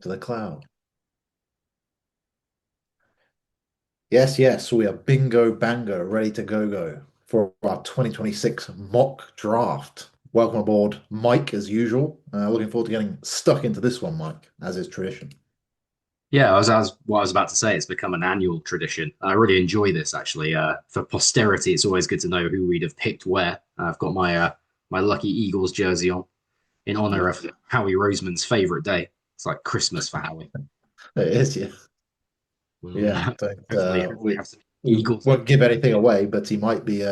to the cloud. Yes, yes, we are bingo bango, ready to go for our 2026 mock draft. Welcome aboard, Mike, as usual. Looking forward to getting stuck into this one, Mike, as is tradition. Yeah, what I was about to say. It's become an annual tradition. I really enjoy this actually. For posterity, it's always good to know who we'd have picked where. I've got my lucky Eagles jersey on in honor Yeah, of Howie Roseman's favorite day. It's like Christmas for Howie. it is. Yeah, We'll yeah. Don't hopefully have some we Eagles. won't give anything away, but he might be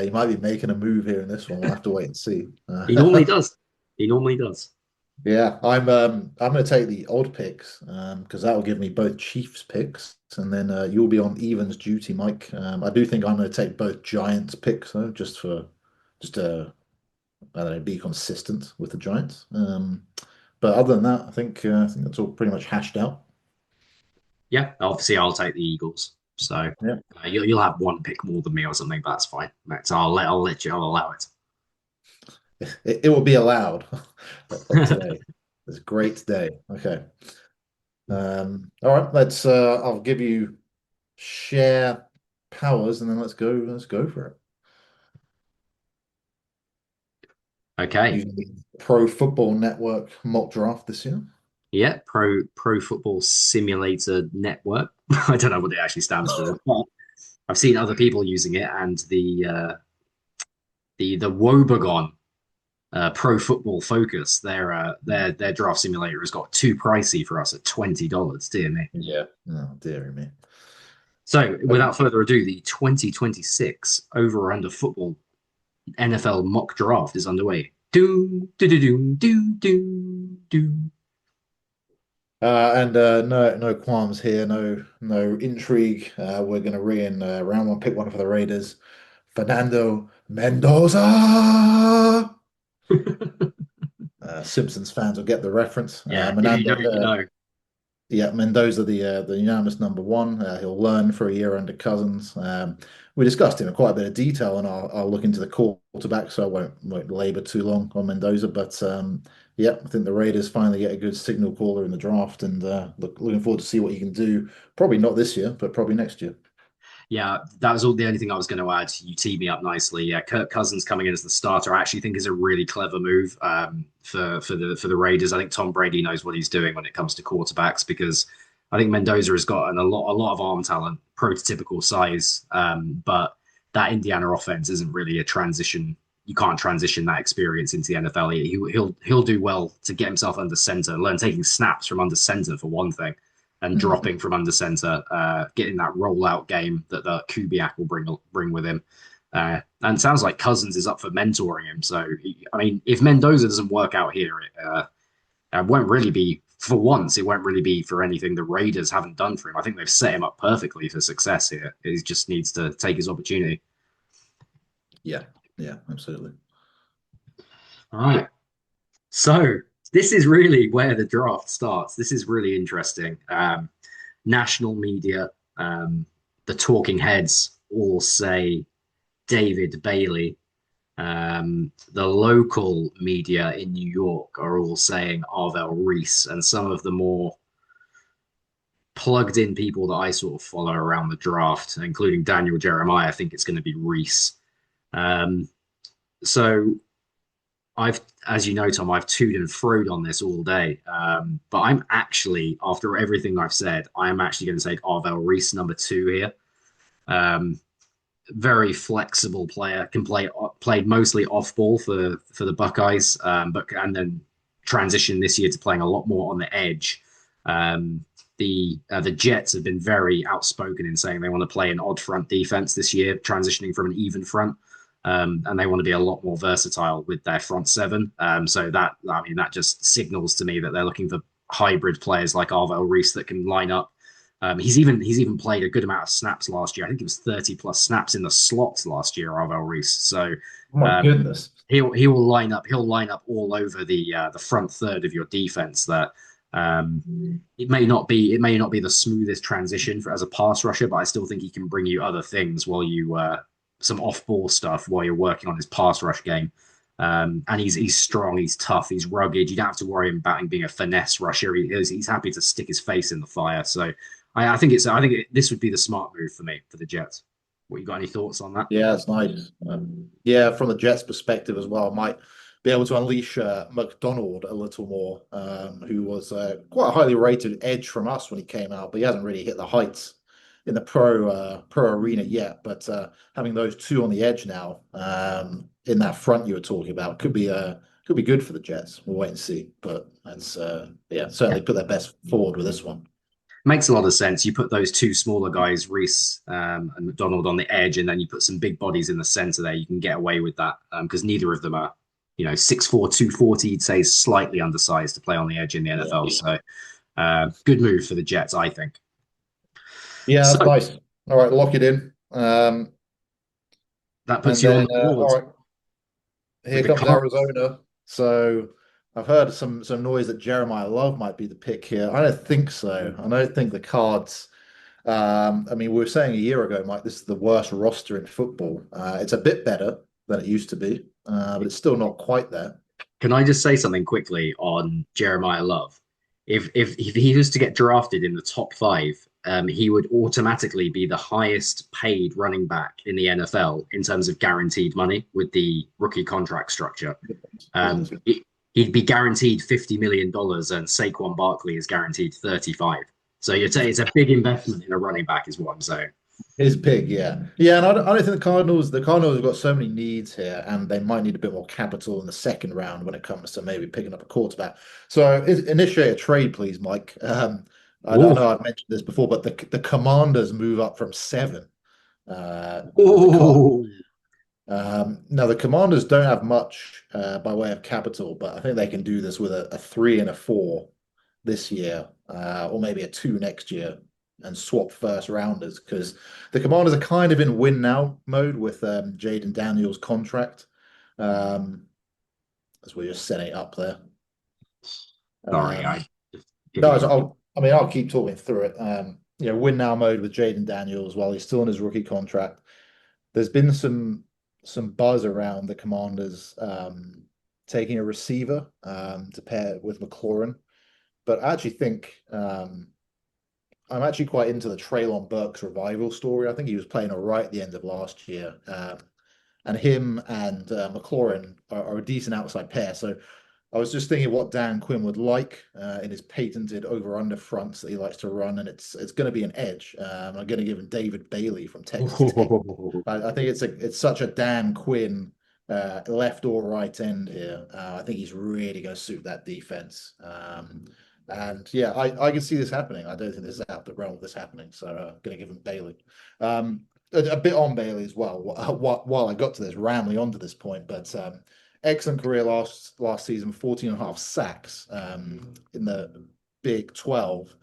making a move here in this one. We'll have to wait and see. He normally does. He normally does. Yeah, I'm going to take the odd picks because that will give me both Chiefs picks, and then you'll be on evens duty, Mike. I do think I'm going to take both Giants picks though, just I don't know, be consistent with the Giants. But other than that, I think that's all pretty much hashed out. Yeah, obviously I'll take the Eagles. So Yeah, you'll have one pick more than me or something, but that's fine. So I'll allow it. it will be allowed of today. It's a great day. Okay. All right, I'll give you share powers, and then let's go for it. Okay. Using the Pro Football Network mock draft this year. Yeah, Pro Football Simulator Network. I don't know what it actually stands for, but I've seen other people using it, and the Wobegon Pro Football Focus, their draft simulator has got too pricey for us at $20. Dear me. Yeah. Oh, dear me. So, Okay. without further ado, the 2026 over under football NFL mock draft is underway. Do do do do do do do. No qualms here, no intrigue. We're gonna ring in round one, pick one for the Raiders. Fernando Mendoza. Simpsons fans will get the reference. Yeah, if you know, you know. Yeah, Mendoza, the unanimous number one. He'll learn for a year under Cousins. We discussed him in quite a bit of detail, and I'll look into the quarterback, so I won't labor too long on Mendoza. But yeah, I think the Raiders finally get a good signal caller in the draft, and looking forward to see what he can do. Probably not this year, but probably next year. Yeah, that was all the only thing I was going to add. You teed me up nicely. Yeah, Kirk Cousins coming in as the starter, I actually think is a really clever move for the Raiders. I think Tom Brady knows what he's doing when it comes to quarterbacks because I think Mendoza has got a lot of arm talent, prototypical size, but that Indiana offense isn't really a transition. You can't transition that experience into the NFL. He'll do well to get himself under center, learn taking snaps from under center for one thing and Mhm. dropping from under center, getting that rollout game that the Kubiak will bring with him. And it sounds like Cousins is up for mentoring him. So, I mean, if Mendoza doesn't work out here, it won't really be, for once, it won't really be for anything the Raiders haven't done for him. I think they've set him up perfectly for success here. He just needs to take his opportunity. Yeah, yeah, absolutely. All right. So, this is really where the draft starts. This is really interesting. National media, um, the talking heads all say David Bailey. The local media in New York are all saying Arvell Reese, and some of the more plugged in people that I sort of follow around the draft, including Daniel Jeremiah, think it's going to be Reese. Um, so as you know, Tom, I've toed and froed on this all day. But I'm actually, after everything I've said, I am actually going to take Arvell Reese number two here. Um, Very flexible player, can played mostly off ball for the Buckeyes, but and then transition this year to playing a lot more on the edge. Um, the Jets have been very outspoken in saying they want to play an odd front defense this year, transitioning from an even front. And they want to be a lot more versatile with their front seven. So that just signals to me that they're looking for hybrid players like Arvell Reese that can line up. He's even played a good amount of snaps last year. I think it was 30 plus snaps in the slots last year, Arvell Reese. So Oh my um, goodness. he will line up. He'll line up all over the front third of your defense. That it may not be the smoothest transition as a pass rusher, but I still think he can bring you other things while you some off ball stuff while you're working on his pass rush game. And he's strong, he's tough, he's rugged. You don't have to worry about him being a finesse rusher. He's happy to stick his face in the fire. So I think this would be the smart move for me for the Jets. What you got any thoughts on that? Yeah, it's nice. Yeah, from the Jets' perspective as well, might be able to unleash McDonald a little more, who was quite a highly rated edge from us when he came out, but he hasn't really hit the heights in the pro arena yet. But having those two on the edge now, in that front you were talking about, could be good for the Jets. We'll wait and see. But that's yeah, Yeah. certainly put their best forward with this one. Makes a lot of sense. You put those two smaller guys, Reese and McDonald, on the edge, and then you put some big bodies in the center there. You can get away with that because neither of them are, 6'4", 240. You'd say is slightly undersized to play on the edge in the Yeah, NFL. So good move for the Jets, I think. yeah, So that's nice. All right, lock it in. that puts And you on then the board all right. with Here the comes Cardinals. Arizona. So I've heard some noise that Jeremiah Love might be the pick here. I don't think so. I don't think the Cards. I mean, we were saying a year ago, Mike, this is the worst roster in football. It's a bit better than it used to be, but it's still not quite there. Can I just say something quickly on Jeremiah Love? If he was to get drafted in the top five, he would automatically be the highest paid running back in the NFL in terms of guaranteed money with the rookie contract structure. Um, Goodness. he- He'd be guaranteed $50 million, and Saquon Barkley is guaranteed 35. So it's a big investment in a running back, is what I'm saying. It's big, yeah. Yeah, and I don't think the Cardinals have got so many needs here, and they might need a bit more capital in the second round when it comes to maybe picking up a quarterback. So initiate a trade, please, Mike. I know Oh, I've mentioned this before, but the Commanders move up from seven with the Cardinals. oh, Now the Commanders don't have much by way of capital, but I think they can do this with a three and a four this year, or maybe a two next year, and swap first rounders because the Commanders are kind of in win now mode with Jaden Daniels' contract. Um, as we're just setting it up there. sorry, Um, I just give no, me so a. I'll keep talking through it. Win now mode with Jaden Daniels while he's still in his rookie contract. There's been some buzz around the Commanders taking a receiver to pair with McLaurin, but I actually think I'm actually quite into the Traylon Burks revival story. I think he was playing all right at the end of last year, and him and McLaurin are a decent outside pair. So I was just thinking what Dan Quinn would like in his patented over-under fronts that he likes to run, and it's going to be an edge. I'm going to give him David Bailey from Texas Tech. I think it's such a Dan Quinn left or right end here. I think he's really going to suit that defense. And yeah, I can see this happening. I don't think this is out the realm of this happening. So I'm going to give him Bailey. A bit on Bailey as well. While I got to this, rambling on to this point, but excellent career last season, 14 and a half sacks in the Big 12,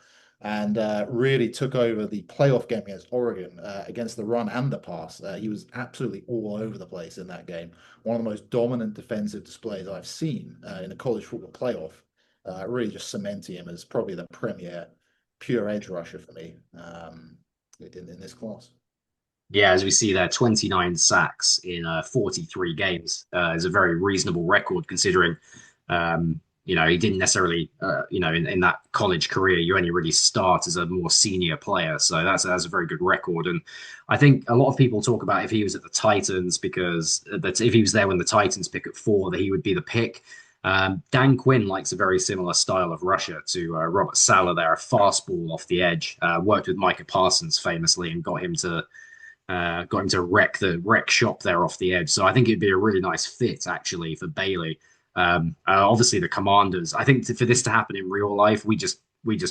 and really took over the playoff game against Oregon against the run and the pass. He was absolutely all over the place in that game. One of the most dominant defensive displays I've seen in a college football playoff. Really just cementing him as probably the premier pure edge rusher for me in this class. Yeah, as we see there, 29 sacks in 43 games is a very reasonable record considering, he didn't necessarily, in that college career, you only really start as a more senior player. So that's a very good record. And I think a lot of people talk about if he was at the Titans, because that if he was there when the Titans pick at four, that he would be the pick. Dan Quinn likes a very similar style of rusher to Robert Saleh there, a fastball off the edge. Worked with Micah Parsons famously and got him to wreck shop there off the edge. So I think it'd be a really nice fit actually for Bailey. Obviously the Commanders. I think for this to happen in real life, we just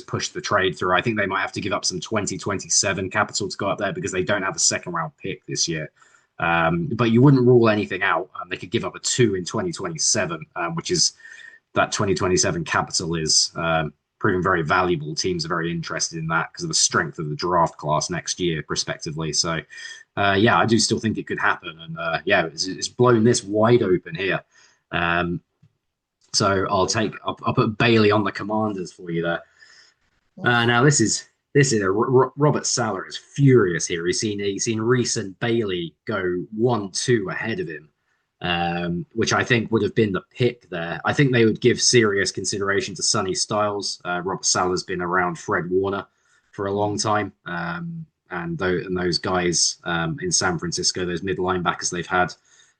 push the trade through. I think they might have to give up some 2027 capital to go up there because they don't have a second round pick this year. But you wouldn't rule anything out. They could give up a two in 2027, which is that 2027 capital is proving very valuable. Teams are very interested in that because of the strength of the draft class next year, prospectively. So, yeah, I do still think it could happen. And yeah, it's blown this wide open here. Um, so I'll put Bailey on the Commanders for you there. Nice. Now this is Robert Saleh is furious here. He's seen Reese and Bailey go 1-2 ahead of him. which I think would have been the pick there. I think they would give serious consideration to Sonny Styles. Robert Salah's been around Fred Warner for a long Mm. time. And those guys in San Francisco, those mid linebackers they've had,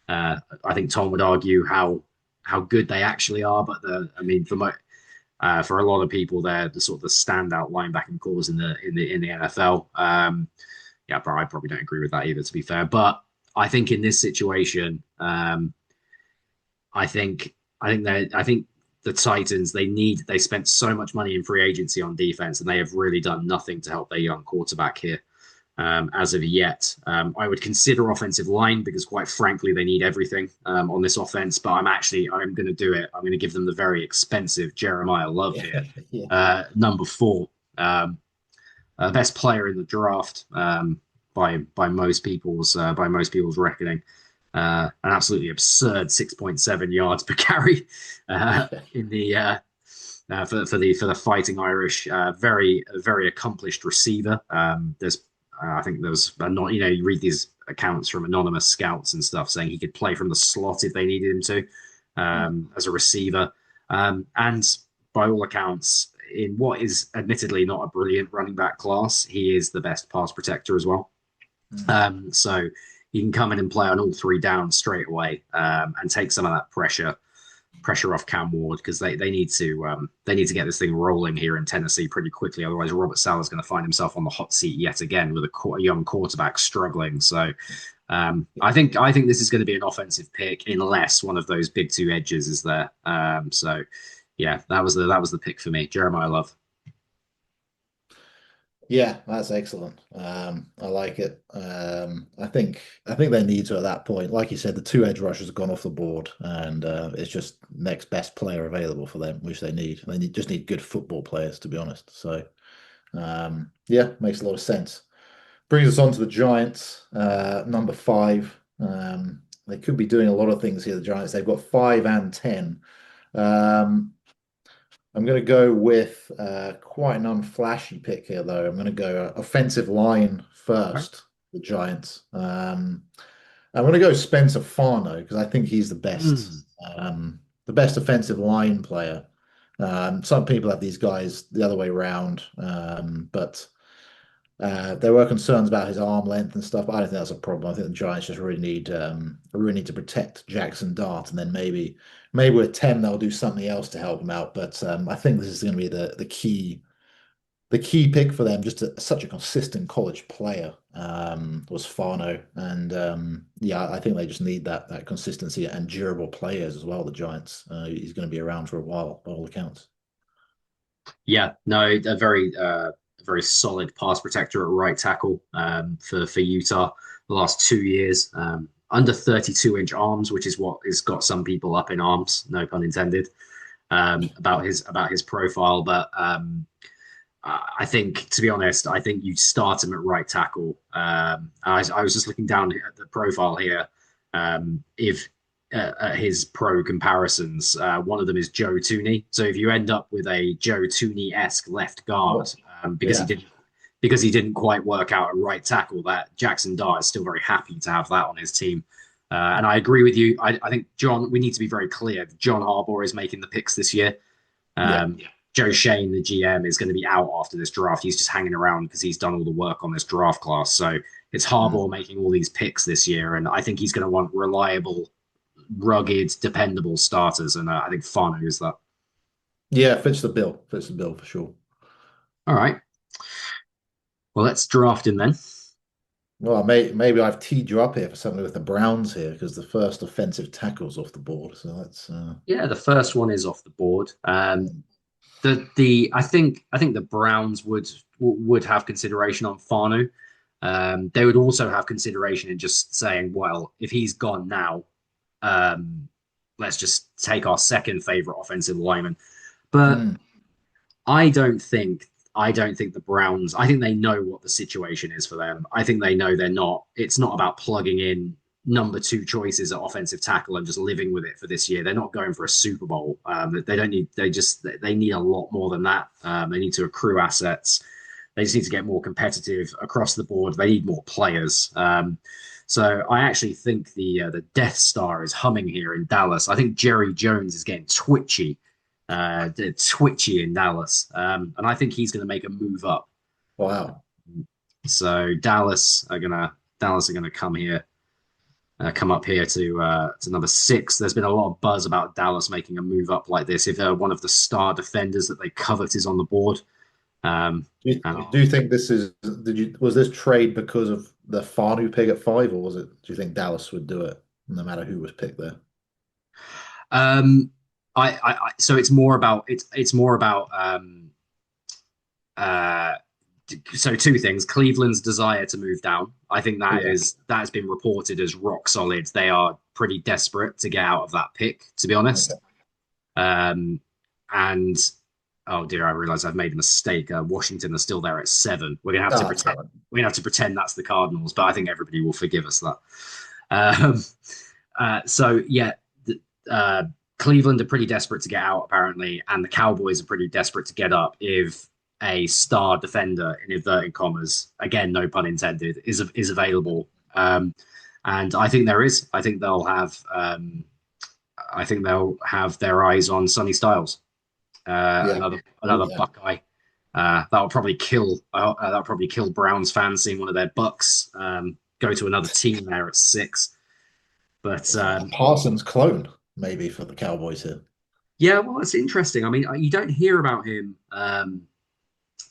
I think Tom would argue how good they actually are. But I mean, for a lot of people, they're the sort of the standout linebacking cores in the NFL. Yeah, but I probably don't agree with that either, to be fair. But I think in this situation, I think the Titans they spent so much money in free agency on defense, and they have really done nothing to help their young quarterback here as of yet. I would consider offensive line because, quite frankly, they need everything on this offense. But I'm going to do it. I'm going to give them the very expensive Jeremiah Love Yeah, here, yeah, number 4, best player in the draft by most people's reckoning. An absolutely absurd 6.7 yards per carry yeah, in the for the Fighting Irish. Very accomplished receiver. I think there was not you read these accounts from anonymous scouts and stuff saying he could play from the slot if they needed him to mm, as a receiver. And by all accounts, in what is admittedly not a brilliant running back class, he is the best pass protector as well. mm. So he can come in and play on all 3 downs straight away and take some of that pressure off Cam Ward because they need to get this thing rolling here in Tennessee pretty quickly. Otherwise, Robert Saleh is going to find himself on the hot seat yet again with a young quarterback struggling. So I think this is going to be an offensive pick unless one of those big 2 edges is there. So yeah, that was the pick for me, Jeremiah Love. Yeah, that's excellent. I like it. I think they need to at that point. Like you said, the 2 edge rushers have gone off the board, and it's just next best player available for them, which they need. Just need good football players, to be honest. So yeah, makes a lot of sense. Brings us on to the Giants, number 5. They could be doing a lot of things here. The Giants, they've got 5 and 10. Um, I'm going to go with quite an unflashy pick here, though. I'm going to go offensive line Right. first, the Giants. I'm going to go Spencer Fano because I think he's Mm. the best offensive line player. Some people have these guys the other way around, but there were concerns about his arm length and stuff, but I don't think that's a problem. I think the Giants just really need to protect Jackson Dart, and then maybe with 10 they'll do something else to help him out. But I think this is going to be the key pick for them. Just such a consistent college player was Fano, and yeah, I think they just need that consistency and durable players as well. The Giants, he's going to be around for a while by all accounts. Yeah, no, a very solid pass protector at right tackle for Utah the last 2 years. Under 32-inch arms, which is what has got some people up in arms, no pun intended, about his profile. But I think, to be honest, I think you start him at right tackle. I was just looking down at the profile here. If At his pro comparisons, one of them is Joe Tooney. So if you end up with a Joe Tooney-esque left guard, Oh, because he yeah. didn't quite work out a right tackle, that Jackson Dart is still very happy to have that on his team. And I agree with you. I think John, we need to be very clear. John Harbaugh is making the picks this year. Yeah. Joe Shane, the GM, is going to be out after this draft. He's just hanging around because he's done all the work on this draft class. So it's Mm. Harbaugh making all these picks this year, and I think he's going to want reliable, rugged, dependable starters, and I think Fano is that. Yeah, fits the bill. Fits the bill for sure. All right, well, let's draft him then. Well, maybe I've teed you up here for something with the Browns here because the first offensive tackle's off the board. So that's Yeah, the first one is off the board. I think the Browns would have consideration on Fanu. They would also have consideration in just saying, well, if he's gone now, um, let's just take our second favorite offensive lineman. But mm, I don't think I don't think the Browns. I think they know what the situation is for them. I think they know they're not. It's not about plugging in number 2 choices at offensive tackle and just living with it for this year. They're not going for a Super Bowl. They don't need. They need a lot more than that. They need to accrue assets. They just need to get more competitive across the board. They need more players. So I actually think the Death Star is humming here in Dallas. I think Jerry Jones is getting twitchy in Dallas, and I think he's going to make a move up. Wow. So Dallas are gonna come up here to number six. There's been a lot of buzz about Dallas making a move up like this. If one of the star defenders that they covet is on the board, um, and Do you think this is was this trade because of the Fanu pick at five, or was it? Do you think Dallas would do it no matter who was picked there? um, so it's more about uh, so two things: Cleveland's desire to move down. I think Yeah. that has been reported as rock solid. They are pretty desperate to get out of that pick, to be Okay. honest. Um, and oh dear, I realize I've made a mistake. Washington are still there at seven. Ah, that's all right. We're gonna have to pretend that's the Cardinals, but I think everybody will forgive us that. Um, so yeah, uh, Cleveland are pretty desperate to get out apparently, and the Cowboys are pretty desperate to get up if a star defender in inverted commas, again no pun intended, is available. And I think there is. I think they'll have their eyes on Sonny Styles, Yeah. Oh another yeah. Buckeye. That'll probably kill Browns fans seeing one of their Bucks go to another team there at six. But It's a Parsons clone, maybe for the Cowboys here. yeah, well, it's interesting. I mean, you don't hear about him.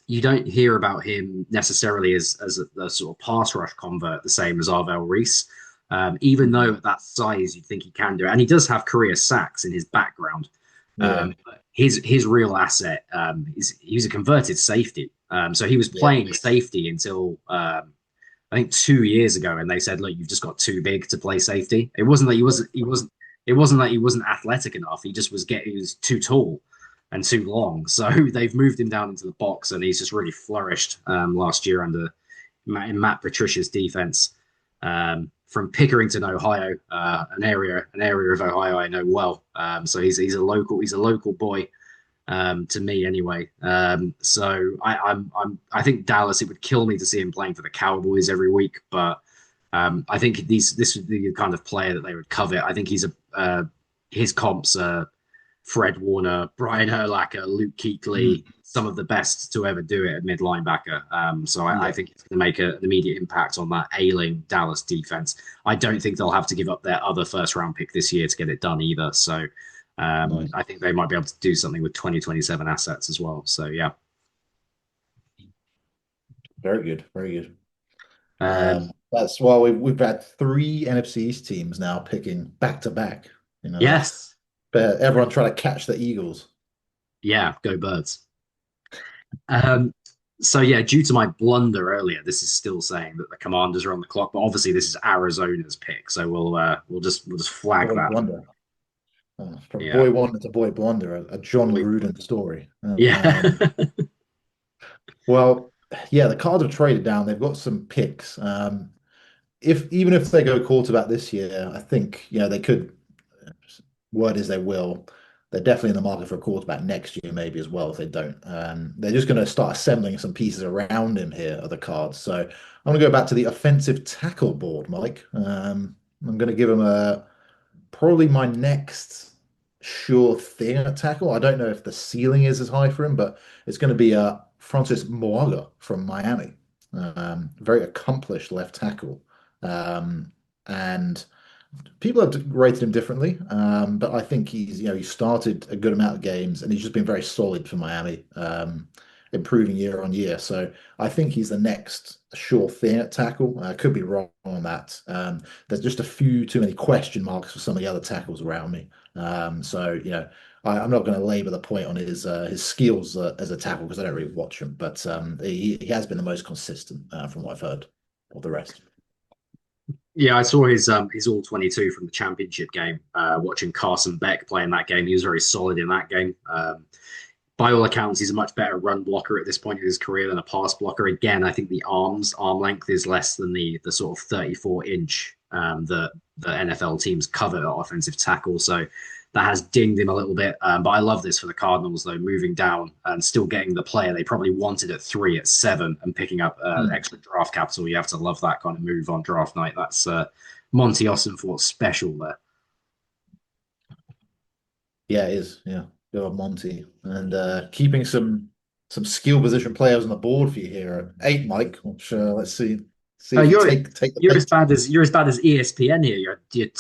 You don't hear about him necessarily as a sort of pass rush convert, the same as Arvell Reese. Even though at that size, you'd think he can do it, and he does have career sacks in his background. Yeah. His real asset is he's a converted safety. So he was Yeah. playing safety until I think 2 years ago, and they said, "Look, you've just got too big to play safety." It wasn't that he wasn't athletic enough. He was too tall and too long. So they've moved him down into the box, and he's just really flourished last year under in Matt Patricia's defense. From Pickerington, Ohio, an area of Ohio I know well. So he's a local boy to me anyway. So I think Dallas. It would kill me to see him playing for the Cowboys every week, but I think this would be the kind of player that they would covet. I think his comps are Fred Warner, Brian Urlacher, Luke Kuechly, Mm. some of the best to ever do it at mid linebacker. So I Yeah. think it's going to make an immediate impact on that ailing Dallas defense. I don't think they'll have to give up their other first round pick this year to get it done either. So Nice. I think they might be able to do something with 2027 assets as well. So yeah. Very good. Very good. Um, That's why we've had three NFC East teams now picking back to back. That's yes. but everyone trying to catch the Eagles. Yeah. Go Birds. Um, so yeah, due to my blunder earlier, this is still saying that the Commanders are on the clock, but obviously this is Arizona's pick, so we'll just flag Boy that. blunder. From Yeah, boy wonder to boy blunder, a John boy. Gruden story. Yeah, Well, yeah, the Cards have traded down. They've got some picks. If even if they go quarterback this year, I think they could. Word is they will. They're definitely in the market for a quarterback next year, maybe as well. If they don't, they're just going to start assembling some pieces around him here. Are the Cards? So I'm going to go back to the offensive tackle board, Mike. I'm going to give him a probably my next sure thing at tackle. I don't know if the ceiling is as high for him, but it's going to be Francis Moaga from Miami. Very accomplished left tackle. And people have rated him differently, but I think he started a good amount of games and he's just been very solid for Miami, improving year on year. So I think he's the next sure thing at tackle. I could be wrong on that. There's just a few too many question marks for some of the other tackles around me. I'm not going to labor the point on his skills as a tackle because I don't really watch him, but he has been the most consistent from what I've heard of the rest. yeah. I saw his all 22 from the championship game. Watching Carson Beck play in that game, he was very solid in that game. By all accounts, he's a much better run blocker at this point in his career than a pass blocker. Again, I think the arm length is less than the sort of 34 inch that the NFL teams cover at offensive tackle. So that has dinged him a little bit. But I love this for the Cardinals, though, moving down and still getting the player they probably wanted at 3 at 7 and picking up Hmm. extra draft capital. You have to love that kind of move on draft night. That's Monty Austin special there. Yeah, it is. Yeah, go on Monty, and keeping some skill position players on the board for you here at 8, Mike. Which let's see Uh, if you you're take the you're as bait. bad as ESPN here. You're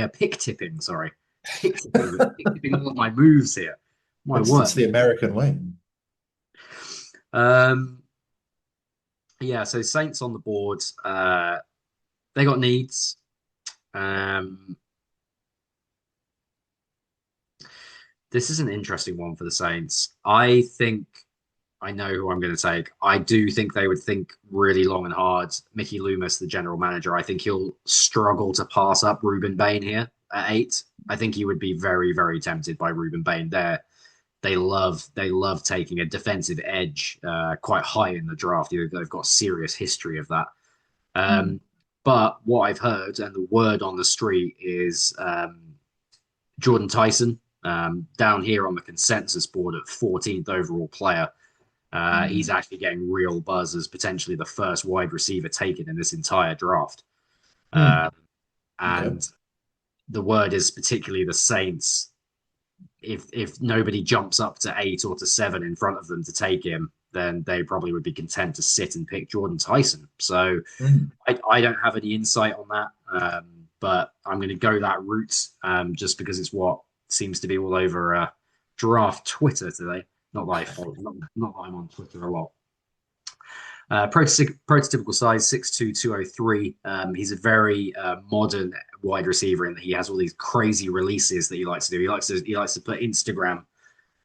pick tipping. Sorry, pick tipping all of my moves here. My It's word. the American way. Um, yeah. So Saints on the board. They got needs. Um, this is an interesting one for the Saints. I think I know who I'm going to take. I do think they would think really long and hard. Mickey Loomis, the general manager, I think he'll struggle to pass up Ruben Bain here at 8. I think he would be very, very tempted by Ruben Bain there. They love taking a defensive edge quite high in the draft. They've got a serious history of that. Hmm. Um, but what I've heard and the word on the street is Jordan Tyson down here on the consensus board at 14th overall player. He's Hmm. actually getting real buzz as potentially the first wide receiver taken in this entire draft. Hmm. Uh, Okay. and the word is particularly the Saints. If nobody jumps up to 8 or to 7 in front of them to take him, then they probably would be content to sit and pick Jordan Tyson. So Hmm. I don't have any insight on that, but I'm going to go that route just because it's what seems to be all over draft Twitter today. Not that I follow, not that I'm on Twitter a lot. Prototypical size 6'2", 203. He's a very modern wide receiver in that he has all these crazy releases that he likes to do. He likes to put Instagram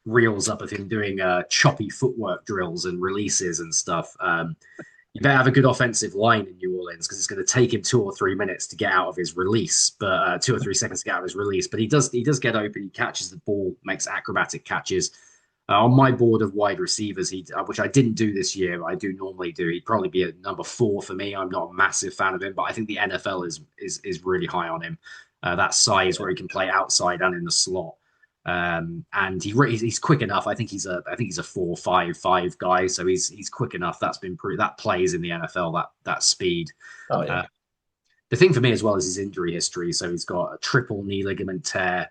reels up of him doing choppy footwork drills and releases and stuff. You better have a good offensive line in New Orleans because it's going to take him 2 or 3 minutes to get out of his release, but 2 or 3 seconds to get out of his release. But he does get open. He catches the ball, makes acrobatic catches. On my board of wide receivers, which I didn't do this year, I do normally do. He'd probably be at number 4 for me. I'm not a massive fan of him, but I think the NFL is really high on him. That size where he can play outside and in the slot. And he's quick enough. I think he's a 4.55 guy, so he's quick enough. That's been pretty. That plays in the NFL. That speed. Oh yeah. Uh, the thing for me as well is his injury history. So he's got a triple knee ligament tear,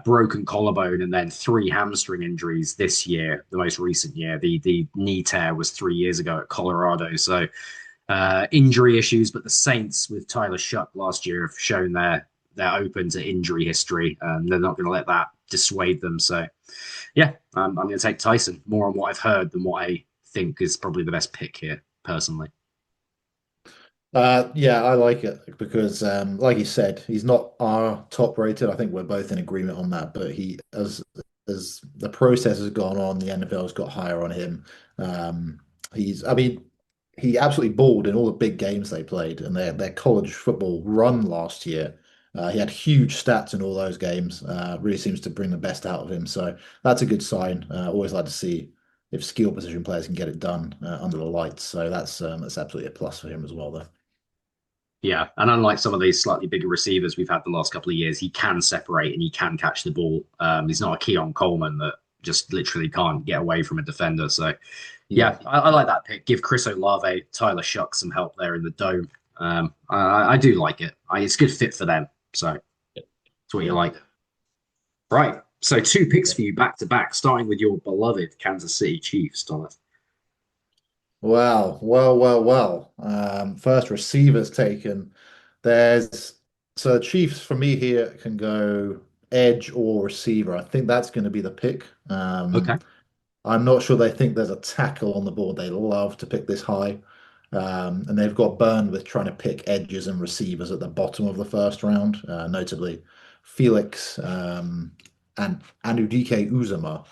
broken collarbone, and then 3 hamstring injuries this year. The most recent year, the knee tear was 3 years ago at Colorado. So injury issues, but the Saints with Tyler Shuck last year have shown they're open to injury history. They're not going to let that dissuade them. So, yeah, I'm going to take Tyson more on what I've heard than what I think is probably the best pick here, personally. Yeah, I like it because, like you said, he's not our top rated. I think we're both in agreement on that. But he, as the process has gone on, the NFL's got higher on him. Um, I mean, he absolutely balled in all the big games they played, and their college football run last year. He had huge stats in all those games. Really seems to bring the best out of him. So that's a good sign. Always like to see if skill position players can get it done under the lights. So that's absolutely a plus for him as well, though. Yeah, and unlike some of these slightly bigger receivers we've had the last couple of years, he can separate and he can catch the ball. He's not a Keon Coleman that just literally can't get away from a defender. So, yeah, Yeah. I like that pick. Give Chris Olave, Tyler Shuck some help there in the dome. I do like it. It's a good fit for them. So, it's what you Yeah. like. Right. So, 2 picks Yeah. for you back to back, starting with your beloved Kansas City Chiefs, Thomas. Well. First receivers taken. There's so Chiefs for me here can go edge or receiver. I think that's going to be the pick. Okay. I'm not sure they think there's a tackle on the board. They love to pick this high. And they've got burned with trying to pick edges and receivers at the bottom of the first round, notably Felix and Anudike Uzama,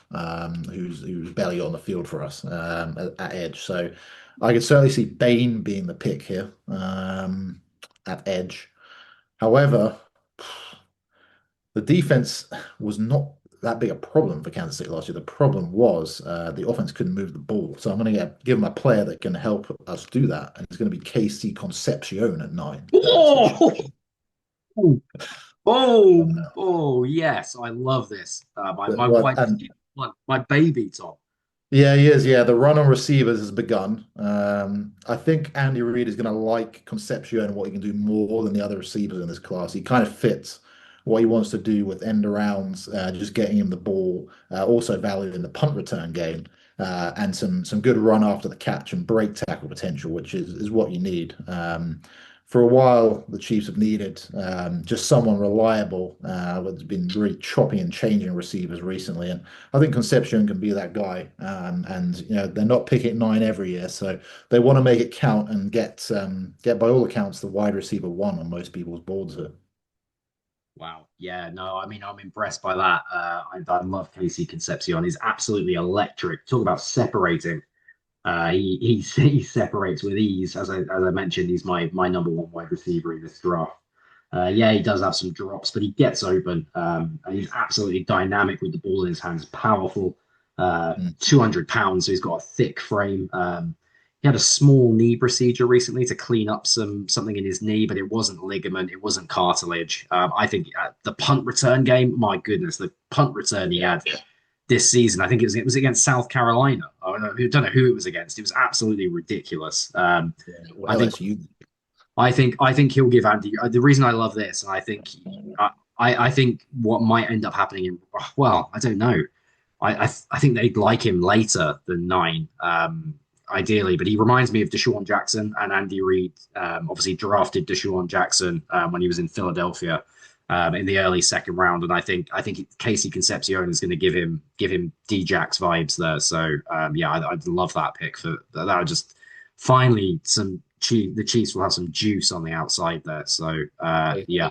who's barely on the field for us at edge. So I could certainly see Bain being the pick here at edge. However, the defense was not that big a problem for Kansas City last year. The problem was the offense couldn't move the ball. So I'm going to give them a player that can help us do that, and it's going to be KC Concepcion at 9. So Oh! Oh, yes, I love this. My Well, wide and receiver, my baby Tom. yeah, he is. Yeah, the run on receivers has begun. I think Andy Reid is going to like Concepcion and what he can do more than the other receivers in this class. He kind of fits what he wants to do with end arounds, just getting him the ball, also valued in the punt return game, and some good run after the catch and break tackle potential, which is what you need. For a while, the Chiefs have needed just someone reliable. It's been really chopping and changing receivers recently, and I think Concepcion can be that guy. And they're not picking nine every year, so they want to make it count and get by all accounts the wide receiver one on most people's boards here. Wow. Yeah, no, I mean, I'm impressed by that. I love Casey Concepcion. He's absolutely electric. Talk about separating. He separates with ease. As I mentioned, he's my number one wide receiver in this draft. Yeah, he does have some drops, but he gets open. And he's absolutely dynamic with the ball in his hands, powerful. Mm. 200 pounds, so he's got a thick frame. He had a small knee procedure recently to clean up something in his knee, but it wasn't ligament, it wasn't cartilage. I think the punt return game, my goodness, the punt return he Yeah, had this season. I think it was against South Carolina. I don't know who it was against. It was absolutely ridiculous. yeah. Well, I think LSU. I think he'll give Andy. The reason I love this, and I think what might end up happening in, well, I don't know. I think they'd like him later than nine, ideally. But he reminds me of Deshaun Jackson, and Andy Reid obviously drafted Deshaun Jackson when he was in Philadelphia in the early second round, and I think Casey Concepcion is going to give him D-Jax vibes there. So yeah, I'd love that pick for that. Would just finally the Chiefs will have some juice on the outside there. So yeah, Basically. Yeah,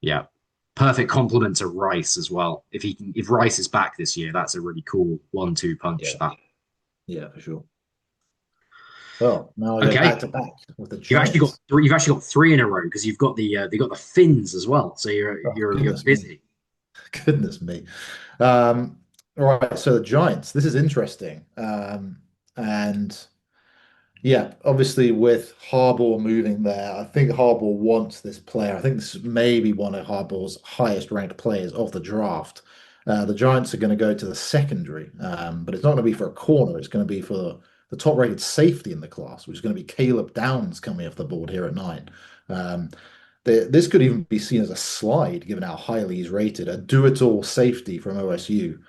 yeah. Perfect complement to Rice as well. If Rice is back this year, that's a really cool 1-2 punch. yeah, That yeah, for sure. Well, now I go okay. back to back with the You've actually got Giants. three. You've actually got three in a row because you've got the Finns as well. So you're Oh, you're you're goodness me. busy. Goodness me. Um, all right, so the Giants. This is interesting. And yeah, obviously with Harbaugh moving there, I think Harbaugh wants this player. I think this is maybe one of Harbaugh's highest ranked players of the draft. The Giants are going to go to the secondary, but it's not going to be for a corner. It's going to be for the top rated safety in the class, which is going to be Caleb Downs coming off the board here at nine. Um, this could even be seen as a slide, given how highly he's rated. A do-it-all safety from OSU,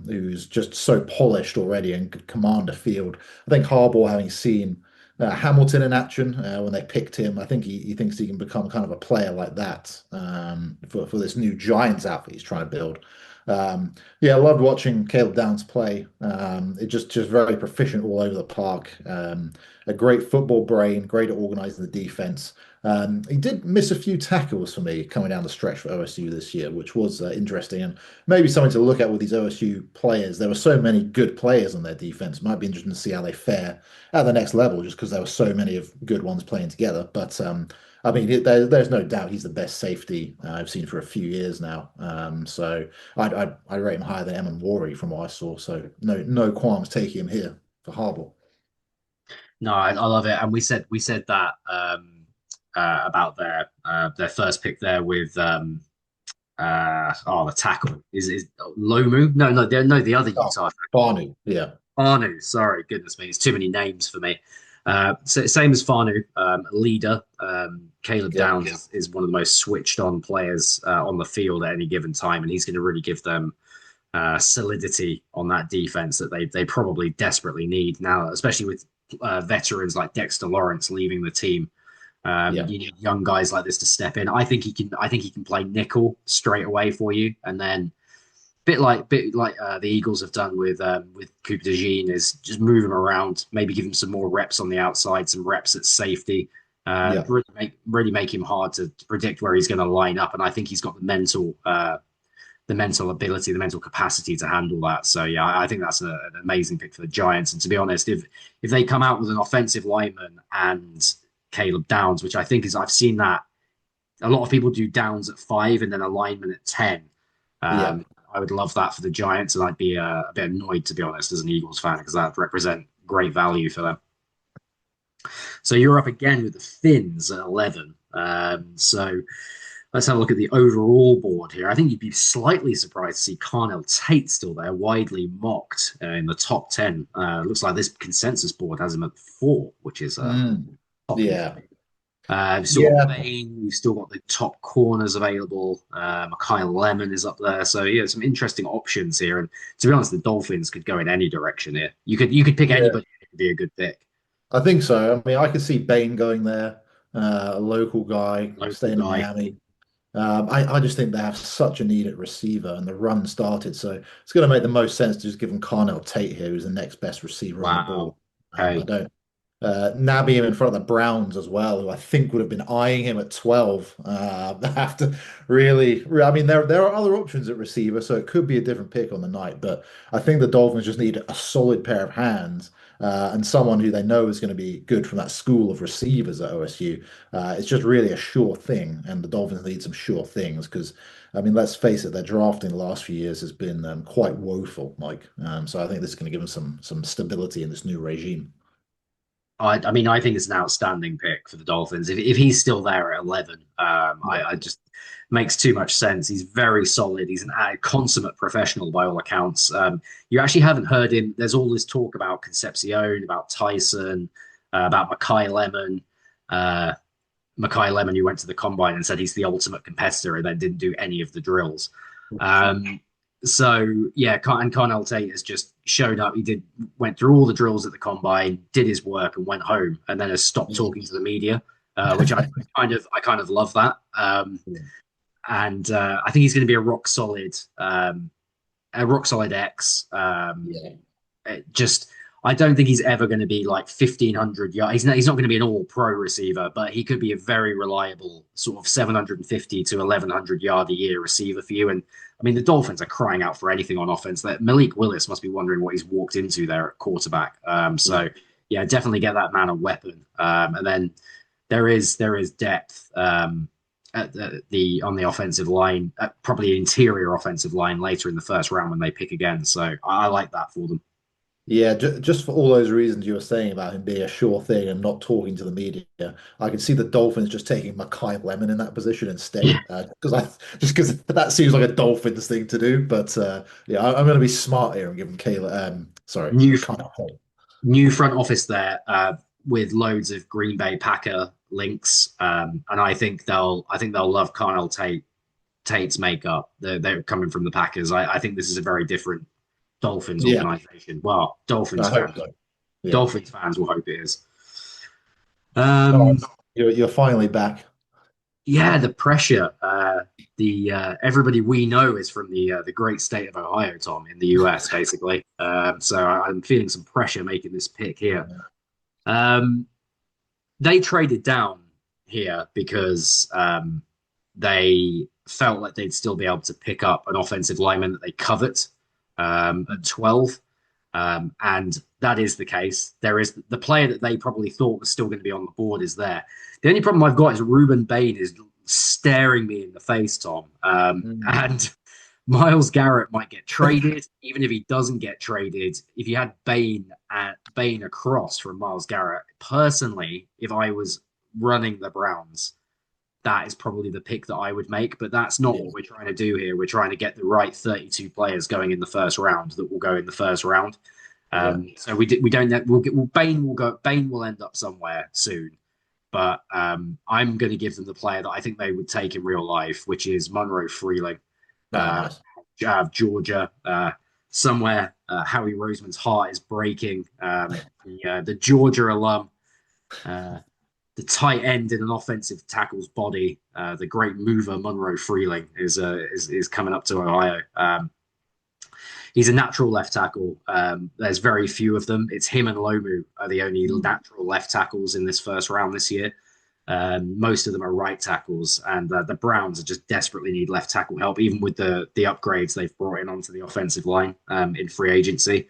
who's just so polished already and could command a field. I think Harbaugh, having seen Hamilton in action when they picked him, I think he thinks he can become kind of a player like that for this new Giants outfit he's trying to build. Yeah, I loved watching Caleb Downs play. It just very proficient all over the park. A great football brain, great at organizing the defense. He did miss a few tackles for me coming down the stretch for OSU this year, which was interesting and maybe something to look at with these OSU players. There were so many good players on their defense. Might be interesting to see how they fare at the next level, just because there were so many of good ones playing together. But I mean, there's no doubt he's the best safety I've seen for a few years now. So I rate him higher than Eamon Warry from what I saw. So no qualms taking him here for Harbaugh. No, I love it, and we said that about their first pick there with the tackle is Lomu. No, the other Oh, Utah. Barney, yeah, Fanu, sorry, goodness me, it's too many names for me. So same as Fanu, leader. Caleb yeah, Downs is one of the most switched on players on the field at any given time, and he's going to really give them solidity on that defense that they probably desperately need now, especially with veterans like Dexter Lawrence leaving the team. yeah, You need young guys like this to step in. I think he can. I think he can play nickel straight away for you, and then bit like the Eagles have done with Cooper DeJean is just move him around, maybe give him some more reps on the outside, some reps at safety. yeah, Really make him hard to predict where he's going to line up, and I think he's got the mental ability, the mental capacity to handle that. So yeah, I think that's an amazing pick for the Giants. And to be honest, if they come out with an offensive lineman and Caleb Downs, which I think is I've seen that a lot of people do Downs at 5 and then a lineman at 10. yeah. I would love that for the Giants, and I'd be a bit annoyed to be honest as an Eagles fan because that would represent great value for them. So you're up again with the Finns at 11. So let's have a look at the overall board here. I think you'd be slightly surprised to see Carnell Tate still there, widely mocked in the top 10. Looks like this consensus board has him at 4, which is Mm. topping for Yeah. me. You've still got Yeah. Bain, you've still got the top corners available. Mackay Lemon is up there. So yeah, some interesting options here. And to be honest, the Dolphins could go in any direction here. You could pick Yeah. anybody to be a good pick. I think so. I mean, I could see Bain going there, a local guy Local staying in guy. Miami. I just think they have such a need at receiver, and the run started, so it's going to make the most sense to just give them Carnell Tate here, who's the next best receiver on the board. Wow. I Okay. don't nabbing him in front of the Browns as well, who I think would have been eyeing him at 12. Have to I mean, there are other options at receiver, so it could be a different pick on the night. But I think the Dolphins just need a solid pair of hands and someone who they know is going to be good from that school of receivers at OSU. It's just really a sure thing, and the Dolphins need some sure things because. I mean, let's face it, their drafting the last few years has been quite woeful, Mike. So I think this is going to give them some stability in this new regime. I mean, I think it's an outstanding pick for the Dolphins. If he's still there at 11, Yeah. I just makes too much sense. He's very solid. He's an consummate professional by all accounts. You actually haven't heard him. There's all this talk about Concepcion, about Tyson, about Mackay Lemon. Uh, Mackay Lemon, who went to the combine and said he's the ultimate competitor and then didn't do any of the drills. Um, so yeah, and Carnell Tate has just showed up. He went through all the drills at the combine, did his work, and went home, and then has stopped talking to the media, which I kind of love that. And I think he's going to be a rock solid X. Yeah. Just I don't think he's ever going to be like 1,500 yards. He's not going to be an all pro receiver, but he could be a very reliable sort of 750 to 1,100 yard a year receiver for you. And I mean, the Dolphins are crying out for anything on offense. That Malik Willis must be wondering what he's walked into there at quarterback. So yeah, definitely get that man a weapon. And then there is depth at on the offensive line, probably interior offensive line later in the first round when they pick again. So I like that for them. Yeah, just for all those reasons you were saying about him being a sure thing and not talking to the media, I could see the Dolphins just taking Mackay Lemon in that position instead, because that seems like a Dolphins thing to do. But yeah, I'm going to be smart here and give him Kayla. Sorry, New Mackay. new front office there with loads of Green Bay Packer links, and I think they'll love Tate's makeup. They're coming from the Packers. I think this is a very different Dolphins Yeah, organization. Well, I hope so. Yeah. Dolphins fans will hope it is. Oh, Um, you're finally back. yeah, the pressure. The everybody we know is from the great state of Ohio, Tom, in the US, basically. So I'm feeling some pressure making this pick here. Um, they traded down here because they felt like they'd still be able to pick up an offensive lineman that they covet at 12. And that is the case. There is the player that they probably thought was still going to be on the board is there. The only problem I've got is Ruben Bain is staring me in the face, Tom. Mm. And Miles Garrett might get traded. Even if he doesn't get traded, if you had Bain across from Miles Garrett, personally, if I was running the Browns, that is probably the pick that I would make. But that's not Yeah, what we're trying to do here. We're trying to get the right 32 players going in the first round that will go in the first round. yeah, So we don't we'll get well, Bain will go. Bain will end up somewhere soon. But I'm going to give them the player that I think they would take in real life, which is Monroe Freeling, ah, uh, nice. out of Georgia. Somewhere Howie Roseman's heart is breaking. The Georgia alum, uh, the tight end in an offensive tackle's body, the great mover Monroe Freeling is coming up to Ohio. He's a natural left tackle. There's very few of them. It's him and Lomu are the only Mm. natural left tackles in this first round this year. Most of them are right tackles, and the Browns are just desperately need left tackle help, even with the upgrades they've brought in onto the offensive line in free agency.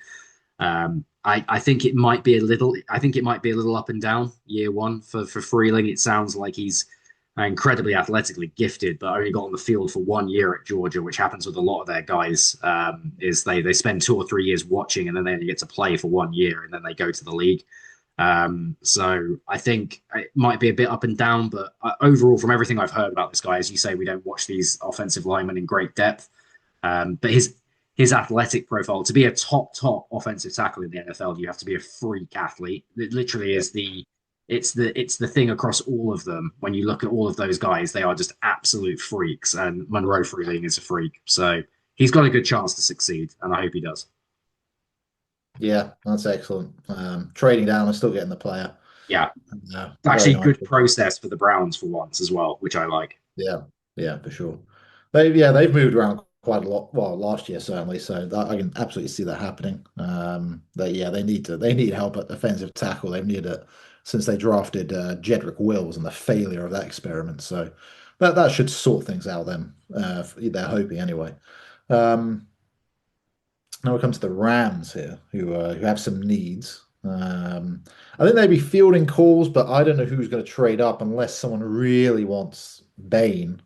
I think it might be a little. I think it might be a little up and down year one for Freeling. It sounds like he's incredibly athletically gifted, but only got on the field for 1 year at Georgia, which happens with a lot of their guys. Is they spend 2 or 3 years watching and then they only get to play for 1 year and then they go to the league. So I think it might be a bit up and down, but overall, from everything I've heard about this guy, as you say, we don't watch these offensive linemen in great depth. But his athletic profile to be a top offensive tackle in the NFL, you have to be a freak athlete. It literally Yeah. is the thing across all of them. When you look at all of those guys, they are just absolute freaks. And Monroe Freeling is a freak, so he's got a good chance to succeed, and I hope he does. Yeah, that's excellent. Trading down and still getting the player. Yeah, Very actually, nice. good process for the Browns for once as well, which I like. Yeah, yeah, for sure. They've moved around quite a lot. Well, last year certainly, so I can absolutely see that happening. They need help at offensive tackle. They've needed it since they drafted Jedrick Wills and the failure of that experiment. So that should sort things out then. They're hoping anyway. Um, Now we come to the Rams here, who have some needs. I think they'd be fielding calls, but I don't know who's going to trade up unless someone really wants Bain.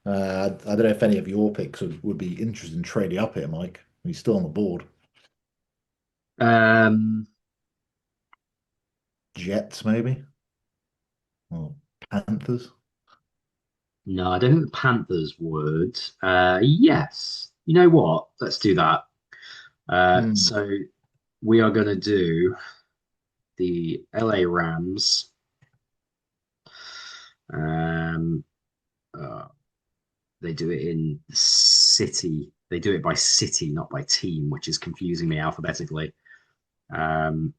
I don't know if any of your picks would be interested in trading up here, Mike. He's still on the board. Um, Jets, maybe? Or Panthers? no, I don't think the Panthers would. Yes, you know what? Let's do that. Hmm. So we are going to do the LA Rams. Um, uh, they do it in city. They do it by city, not by team, which is confusing me alphabetically. Um,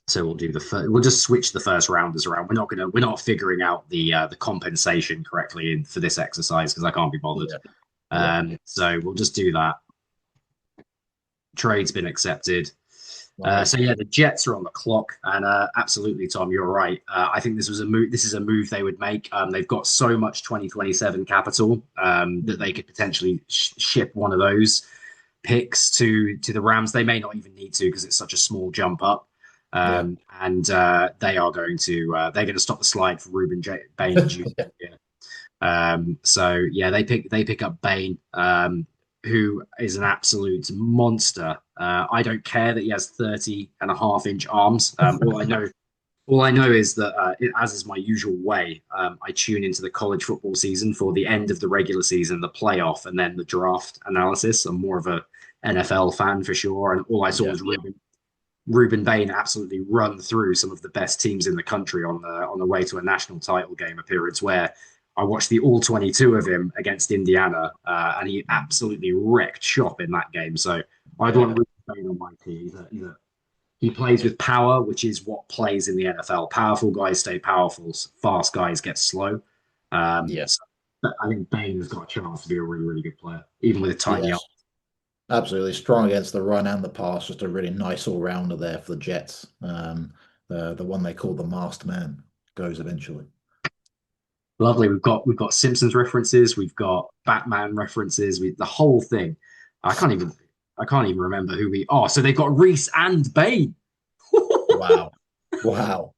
so we'll do the first. We'll just switch the first rounders around. We're not figuring out the compensation correctly for this exercise because I can't be bothered. Yeah, yeah. So we'll just do that. Trade's been accepted. So Nice. yeah, the Jets are on the clock, and absolutely, Tom, you're right. I think this was a move. This is a move they would make. They've got so much 2027 capital that they Hmm. could potentially ship one of those picks to the Rams. They may not even need to because it's such a small jump up. Yeah. And they're going to stop the slide for Bain Jr. Yeah. So yeah, they pick up Bane, who is an absolute monster. I don't care that he has 30 and a half inch arms. All I know is that, as is my usual way, I tune into the college football season for the end of the regular season, the playoff, and then the draft analysis. I'm more of a NFL fan for sure, and all I saw Yeah. was Ruben Bain absolutely run through some of the best teams in the country on the way to a national title game appearance where I watched the all 22 of him against Indiana, and he absolutely wrecked shop in that game. So I'd want Yeah. Ruben Bain on my team. He plays with power, which is what plays in the NFL. Powerful guys stay powerful, fast guys get slow. Yeah. So I think Bain has got a chance to be a really, really good player, even with a tiny arm. Yes. Absolutely strong against the run and the pass. Just a really nice all rounder there for the Jets. The one they call the masked man goes eventually. Lovely. We've got Simpsons references. We've got Batman references. The whole thing. I can't even I can't even remember who we. Oh, so they've got Reese and Bane. Wow. Wow.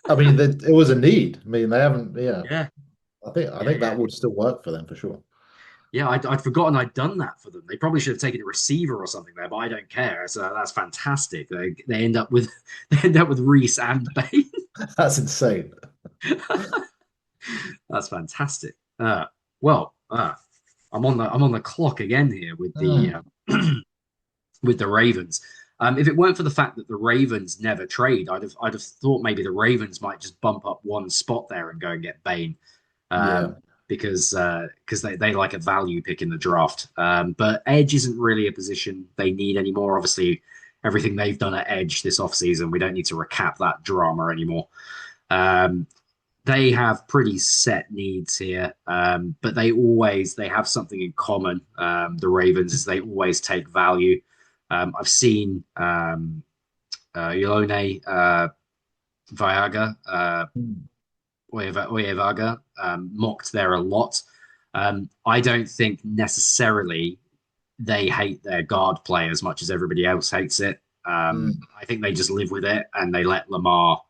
I mean, it was a need. I mean, they haven't. Yeah, Yeah, I yeah, think that yeah, would still work for them for sure. yeah. I'd forgotten I'd done that for them. They probably should have taken a receiver or something there, but I don't care. So that's fantastic. They end up with they end up with Reese and Bane. That's insane. That's fantastic. Well, I'm on the clock again here with the Mm, with the Ravens. If it weren't for the fact that the Ravens never trade, I'd have thought maybe the Ravens might just bump up one spot there and go and get Bain, yeah. um, because they like a value pick in the draft. But edge isn't really a position they need anymore. Obviously, everything they've done at edge this offseason, we don't need to recap that drama anymore. Um, they have pretty set needs here, but they have something in common. The Ravens is they always take value. I've seen Ilone Viaga, Mm, Oyevaga mocked there a lot. I don't think necessarily they hate their guard play as much as everybody else hates it. mm, I think they just live with it and they let Lamar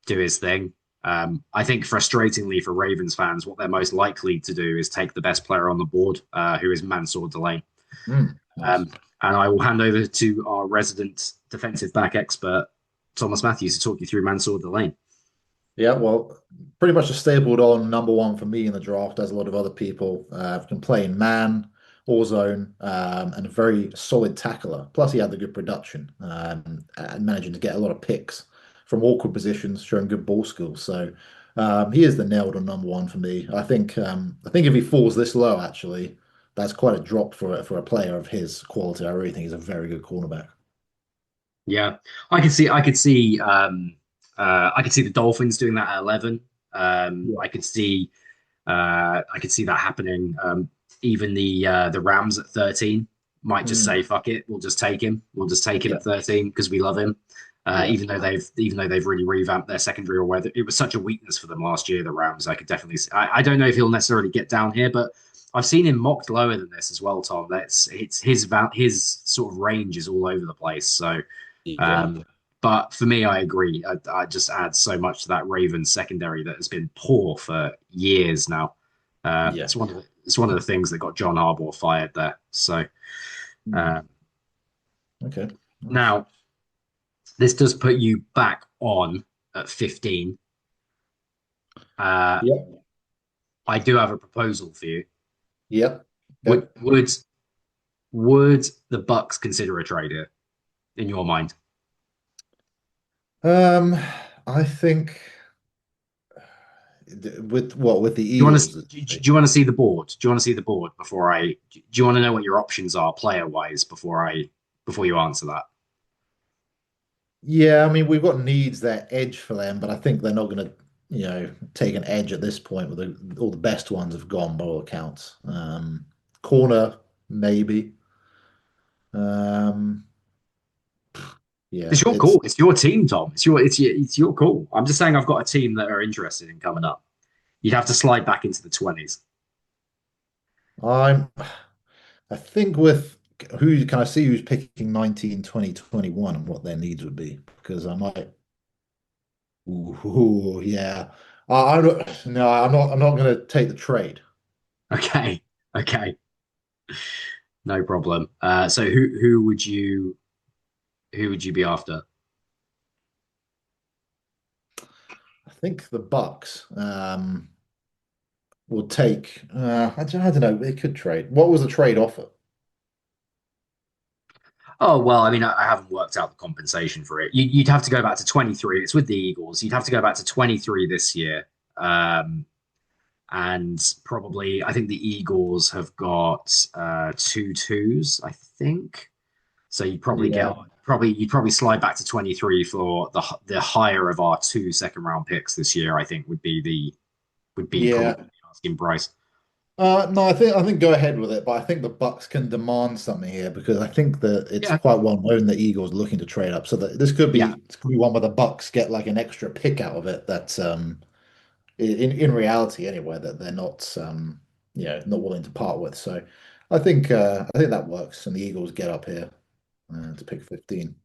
do his thing. I think frustratingly for Ravens fans, what they're most likely to do is take the best player on the board, who is Mansour Delane. mm. Nice. Um, and I will hand over to our resident defensive back expert. Thomas Matthews to talk you through Mansour Delaney. Yeah, well, pretty much a stapled on number one for me in the draft, as a lot of other people can play in man or zone, and a very solid tackler. Plus, he had the good production and managing to get a lot of picks from awkward positions, showing good ball skills. So he is the nailed on number one for me. I think if he falls this low, actually, that's quite a drop for a player of his quality. I really think he's a very good cornerback. Yeah, I could see the Dolphins doing that at 11. Yeah. I could see that happening. Even the Rams at 13 might just say, Mm, "Fuck it, we'll just take him. We'll just take him yeah, at 13 because we love him." yeah, Even though they've really revamped their secondary, or whether it was such a weakness for them last year, the Rams, I could definitely. I don't know if he'll necessarily get down here, but I've seen him mocked lower than this as well, Tom. That's it's his sort of range is all over the place. So yeah, um, but for me, I agree. I just add so much to that Ravens secondary that has been poor for years now. yeah. It's one of the things that got John Harbaugh fired there. So Mm, uh, okay, nice. now this does put you back on at 15. Uh, Yep, I do have a proposal for you. yep, Would yep. would would the Bucks consider a trade here in your mind? Um, I think with the Do you want to Eagles. do you want to see the board? Do you want to see the board before I? Do you want to know what your options are player wise before you answer that? Yeah, I mean we've got needs that edge for them, but I think they're not going to, take an edge at this point. With all the best ones have gone by all accounts. Corner maybe. Um, yeah, It's your it's call. It's your team, Tom. It's your call. I'm just saying I've got a team that are interested in coming up. You'd have to slide back into the 20s. I'm I think with who can I see who's picking 19, 20, 21 and what their needs would be because I might. Ooh, yeah. I don't. No, I'm not going to take the trade. Okay. Okay. No problem. So who would you be after? I think the Bucks will take. I don't know. They could trade. What was the trade offer? Oh, well, I mean, I haven't worked out the compensation for it. You'd have to go back to 23. It's with the Eagles. You'd have to go back to 23 this year. And probably, I think the Eagles have got two twos, I think. So Yeah, you'd probably slide back to 23 for the higher of our two second round picks this year, I think would be probably yeah. asking Bryce. No, I think go ahead with it, but I think the Bucks can demand something here because I think that it's Yeah. quite well known the Eagles looking to trade up. So that Yeah. this could be one where the Bucks get like an extra pick out of it. That's in reality anyway that they're not not willing to part with. So I think that works, and the Eagles get up here to pick 15.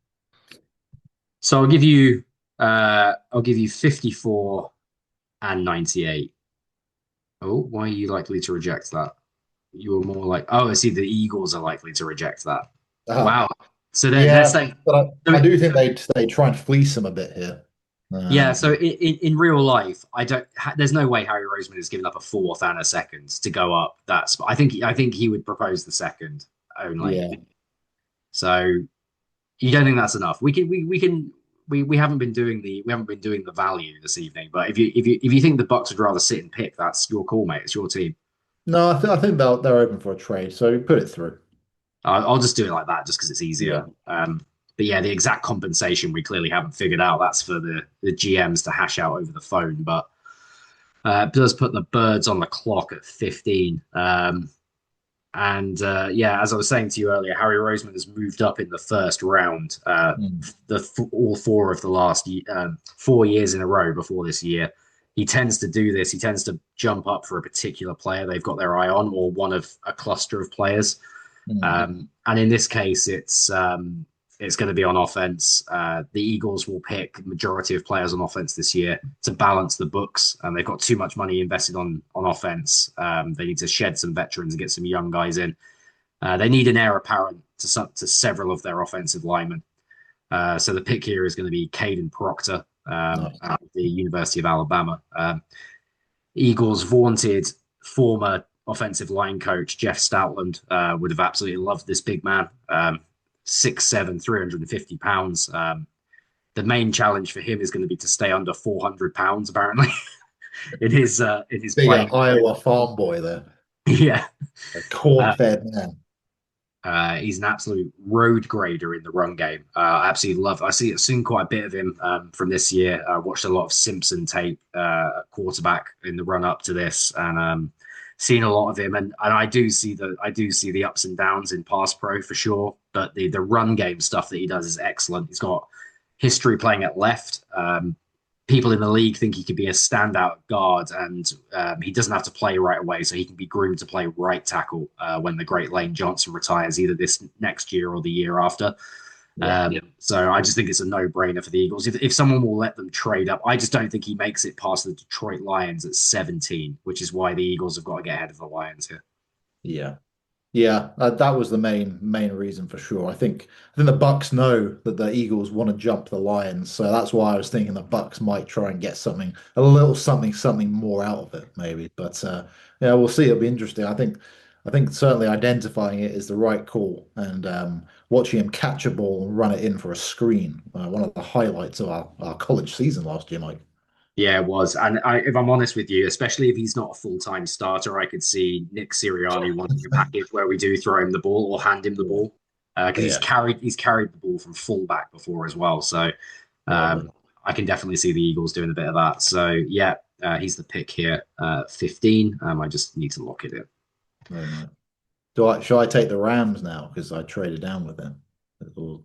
So I'll give you 54 and 98. Oh, why are you likely to reject that? You were more like, oh, I see the Eagles are likely to reject that. Uh, Wow. So they're yeah, saying but so, I do think so they try and fleece them a bit here. yeah, so Um, in real life, I don't. There's no way Harry Roseman has given up a fourth and a second to go up. That's. I think he would propose the second only. yeah. So you don't think that's enough? We haven't been doing the value this evening. But if you think the Bucks would rather sit and pick, that's your call, mate. It's your team. No, I think they're open for a trade, so put it through. I'll just do it like that, just because it's easier. Yeah. But yeah, the exact compensation we clearly haven't figured out. That's for the GMs to hash out over the phone. But it does put the birds on the clock at 15. And yeah, as I was saying to you earlier, Harry Roseman has moved up in the first round. Mm, All four of the last 4 years in a row before this year. He tends to do this. He tends to jump up for a particular player they've got their eye on, or one of a cluster of players. mm, And in this case, it's going to be on offense. The Eagles will pick majority of players on offense this year to balance the books, and they've got too much money invested on offense. They need to shed some veterans and get some young guys in. They need an heir apparent to several of their offensive linemen. So the pick here is going to be Caden Proctor Nice. out of the University of Alabama. Eagles' vaunted former offensive line coach Jeff Stoutland would have absolutely loved this big man. 6'7", 350 pounds. The main challenge for him is going to be to stay under 400 pounds, apparently, in his Big playing career. Iowa farm boy there. Yeah. A Uh, corn-fed man. he's an absolute road grader in the run game. I absolutely love. I see seen quite a bit of him from this year. I watched a lot of Simpson tape at quarterback in the run up to this, and seen a lot of him. And I do see the ups and downs in pass pro for sure. But the run game stuff that he does is excellent. He's got history playing at left. People in the league think he could be a standout guard, and he doesn't have to play right away, so he can be groomed to play right tackle when the great Lane Johnson retires, either this next year or the year after. Yeah. So I just think it's a no-brainer for the Eagles. If someone will let them trade up, I just don't think he makes it past the Detroit Lions at 17, which is why the Eagles have got to get ahead of the Lions here. Yeah. Yeah, that was the main reason for sure. I think the Bucks know that the Eagles want to jump the Lions, so that's why I was thinking the Bucks might try and get a little something more out of it, maybe. But yeah, we'll see. It'll be interesting. I think certainly identifying it is the right call, and watching him catch a ball and run it in for a screen, one of the highlights of our college season last year, Mike. Yeah, it was. And if I'm honest with you, especially if he's not a full-time starter, I could see Nick Sirianni wanting a package where we do throw him the ball or hand him the Yeah, ball because yeah, he's carried the ball from fullback before as well. So probably. I can definitely see the Eagles doing a bit of that. So yeah, he's the pick here, 15. I just need to lock it in. Very nice. Shall I take the Rams now because I traded down with them? Or-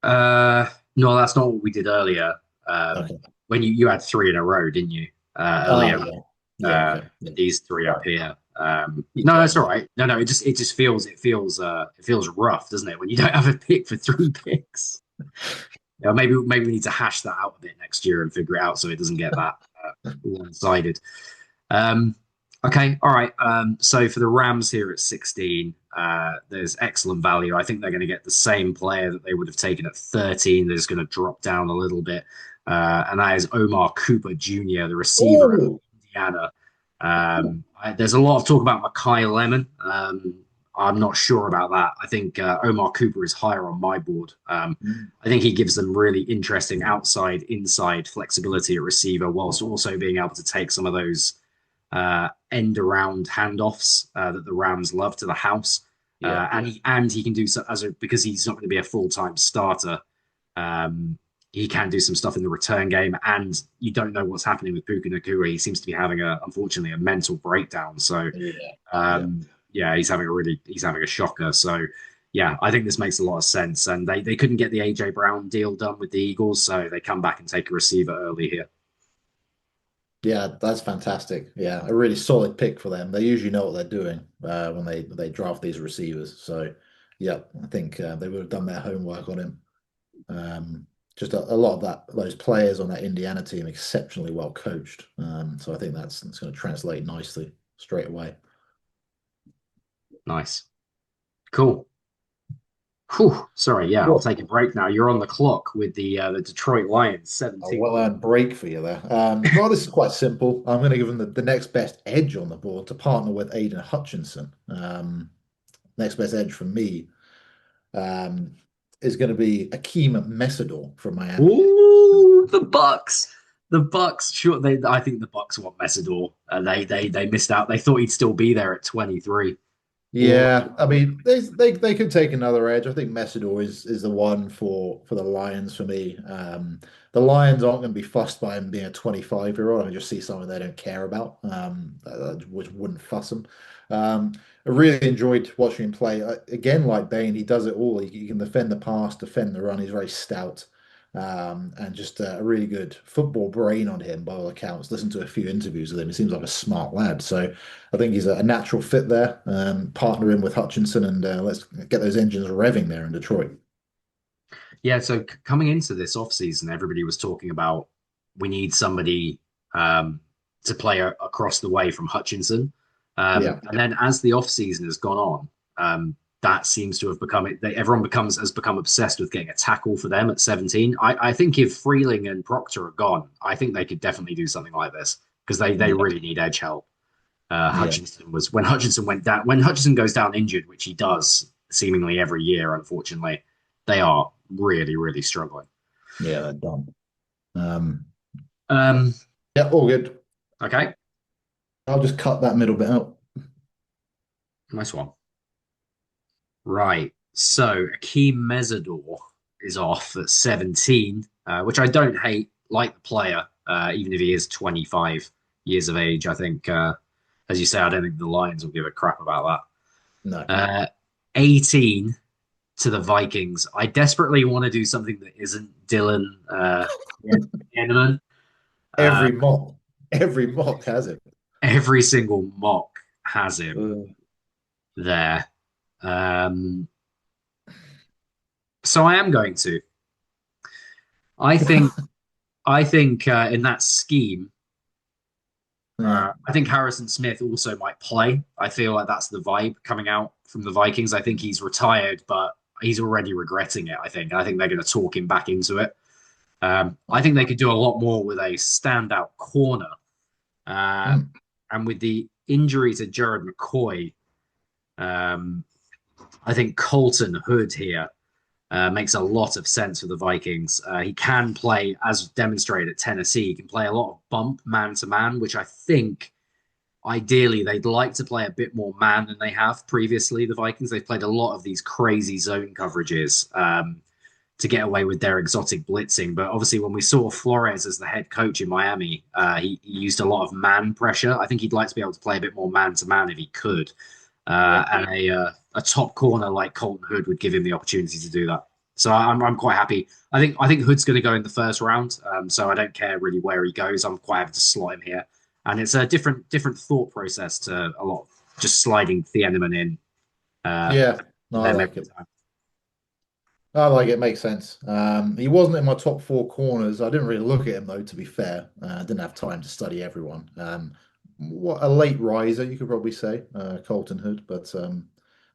Uh, no, that's not what we did earlier. Okay. When you had three in a row, didn't you? Oh Earlier, yeah. Yeah. Okay. Yeah. these three up Right. here. Keep No, that's going. all right. No, no, it just feels it feels rough, doesn't it? When you don't have a pick for three picks. Maybe we need to hash that out a bit next year and figure it out so it doesn't get that one-sided. Um, okay, all right. So for the Rams here at 16, there's excellent value. I think they're going to get the same player that they would have taken at 13. They're just going to drop down a little bit. And that is Omar Cooper Jr., the receiver at Oh. Indiana. There's a lot of talk about Makai Lemon. I'm not sure about that. I think Omar Cooper is higher on my board. I think he gives them really interesting outside, inside flexibility at receiver, whilst also being able to take some of those end around handoffs that the Rams love to the house. Yeah. And he can do so because he's not going to be a full time starter. Um, he can do some stuff in the return game, and you don't know what's happening with Puka Nakua. He seems to be having unfortunately a mental breakdown. So Yeah. Yeah. yeah, he's having a shocker. So yeah, I think this makes a lot of sense. And they couldn't get the AJ Brown deal done with the Eagles, so they come back and take a receiver early here. Yeah, that's fantastic. Yeah, a really solid pick for them. They usually know what they're doing when they draft these receivers. So, yeah, I think they would have done their homework on him. Just a lot of those players on that Indiana team exceptionally well coached. So I think that's going to translate nicely straight away. Nice, cool. Whew, sorry, yeah, I'll Cool. take a break now. You're on the clock with the Detroit Lions, A 17. well-earned break for you there. Well, this is quite simple. I'm going to give them the next best edge on the board to partner with Aiden Hutchinson. Next best edge for me um, is going to be Akeem Mesidor from Miami. Ooh, the Bucks. The Bucks, sure. I think the Bucks want Messidor. They missed out. They thought he'd still be there at 23. Ooh, Yeah, I mean they could take another edge. I think Mesidor is the one for the Lions for me. The Lions aren't going to be fussed by him being a 25-year-old. I just see something they don't care about, which wouldn't fuss them. I really enjoyed watching him play. Again, like Bain, he does it all. He can defend the pass, defend the run. He's very stout. And just a really good football brain on him by all accounts. Listen to a few interviews with him. He seems like a smart lad. So I think he's a natural fit there. Partner him with Hutchinson and let's get those engines revving there in Detroit. yeah. So coming into this offseason, everybody was talking about we need somebody um, to play across the way from Hutchinson. Yeah, And then as the offseason has gone on, that seems to have become it. Everyone becomes has become obsessed with getting a tackle for them at 17. I think if Freeling and Proctor are gone, I think they could definitely do something like this because they Yeah, really need edge help. yeah, Hutchinson was when Hutchinson went down when Hutchinson goes down injured, which he does seemingly every year. Unfortunately, they are really struggling. yeah, they're done. Um, Um, yeah, all good. okay, I'll just cut that middle bit out. nice one. Right. So Akeem Mesidor is off at 17, which I don't hate, like the player, even if he is 25 years of age. I think, as you say, I don't think the Lions will give a crap about No, that. 18 to the Vikings. I desperately want to do something that isn't Dylan Henneman. Uh, every mock, every mock has it. every single mock has him Uh, there. Um, so I am going to. I think in that scheme, yeah, I think Harrison Smith also might play. I feel like that's the vibe coming out from the Vikings. I think he's retired, but he's already regretting it. I think they're going to talk him back into it. I think they could do a lot more with a standout corner. Uh, mm, and with the injury to Jared McCoy, um, I think Colton Hood here makes a lot of sense for the Vikings. He can play, as demonstrated at Tennessee, he can play a lot of bump man to man, which I think ideally they'd like to play a bit more man than they have previously. The Vikings, they've played a lot of these crazy zone coverages to get away with their exotic blitzing. But obviously, when we saw Flores as the head coach in Miami, he used a lot of man pressure. I think he'd like to be able to play a bit more man to man if he could. yeah, And a top corner like Colton Hood would give him the opportunity to do that. So I'm quite happy. I think Hood's going to go in the first round. So I don't care really where he goes. I'm quite happy to slot him here. And it's a different thought process to a lot of just sliding Thieneman in yeah. No, for I them like every it. time. I like it. Makes sense. He wasn't in my top four corners. I didn't really look at him though, to be fair. I didn't have time to study everyone. What a late riser, you could probably say, Colton Hood. But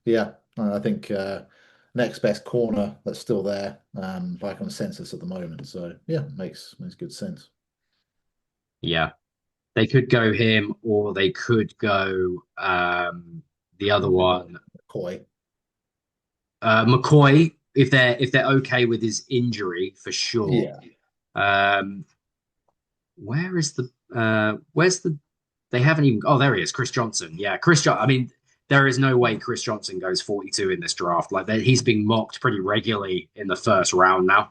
yeah, I think next best corner that's still there, by consensus at the moment. So yeah, makes good sense. Yeah. They could go him or they could go the other You could go one, Coy. McCoy. If they're okay with his injury, for sure. Yeah, Um, where's the they haven't even oh there he is, Chris Johnson. Yeah, I mean, there is no way Chris Johnson goes 42 in this draft. Like he's being mocked pretty regularly in the first round now.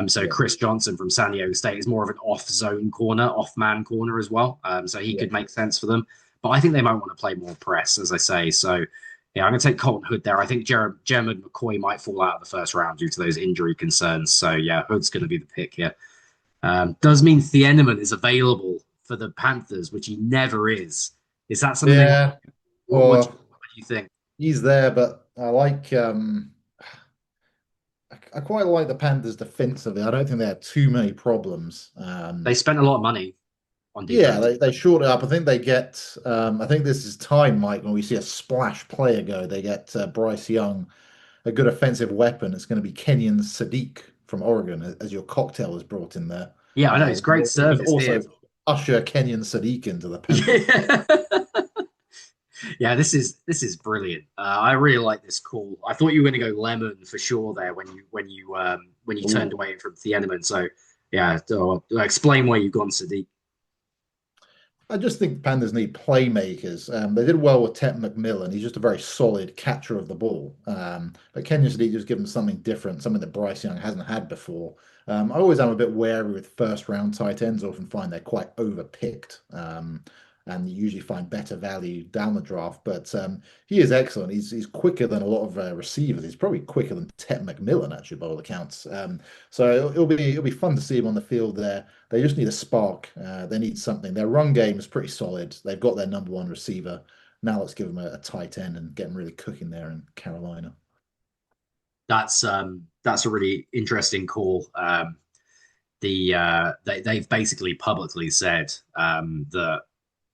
So yeah, Chris Johnson from San Diego State is more of an off zone corner, off man corner as well. So he yeah. could make sense for them. But I think they might want to play more press, as I say. So yeah, I'm going to take Colton Hood there. I think Jeremy McCoy might fall out of the first round due to those injury concerns. So yeah, Hood's going to be the pick here. Does mean Thieneman is available for the Panthers, which he never is. Is that something they want? Yeah. What Or do you think? he's there, but I like I quite like the Panthers defensively. I don't think they have too many problems. They spent a lot of money on Yeah, defense. they short it up. I think they get. I think this is time, Mike, when we see a splash player go. They get Bryce Young, a good offensive weapon. It's going to be Kenyon Sadiq from Oregon as your cocktail is brought in there. Yeah, I know. It's great We can service here. also usher Kenyon Sadiq into the Panthers. Yeah. Yeah, this is brilliant. I really like this call. I thought you were going to go lemon for sure there when you turned Ooh. away from the element. So yeah, explain why you've gone Sadiq. I just think Panthers need playmakers. They did well with Ted McMillan. He's just a very solid catcher of the ball. But Kenyon Sadiq just give him something different, something that Bryce Young hasn't had before. I always am a bit wary with first round tight ends. I often find they're quite overpicked. And you usually find better value down the draft. But he is excellent. He's quicker than a lot of receivers. He's probably quicker than Ted McMillan, actually, by all accounts. So it'll be fun to see him on the field there. They just need a spark. They need something. Their run game is pretty solid. They've got their number one receiver. Now let's give them a tight end and get them really cooking there in Carolina. That's a really interesting call. They've basically publicly said that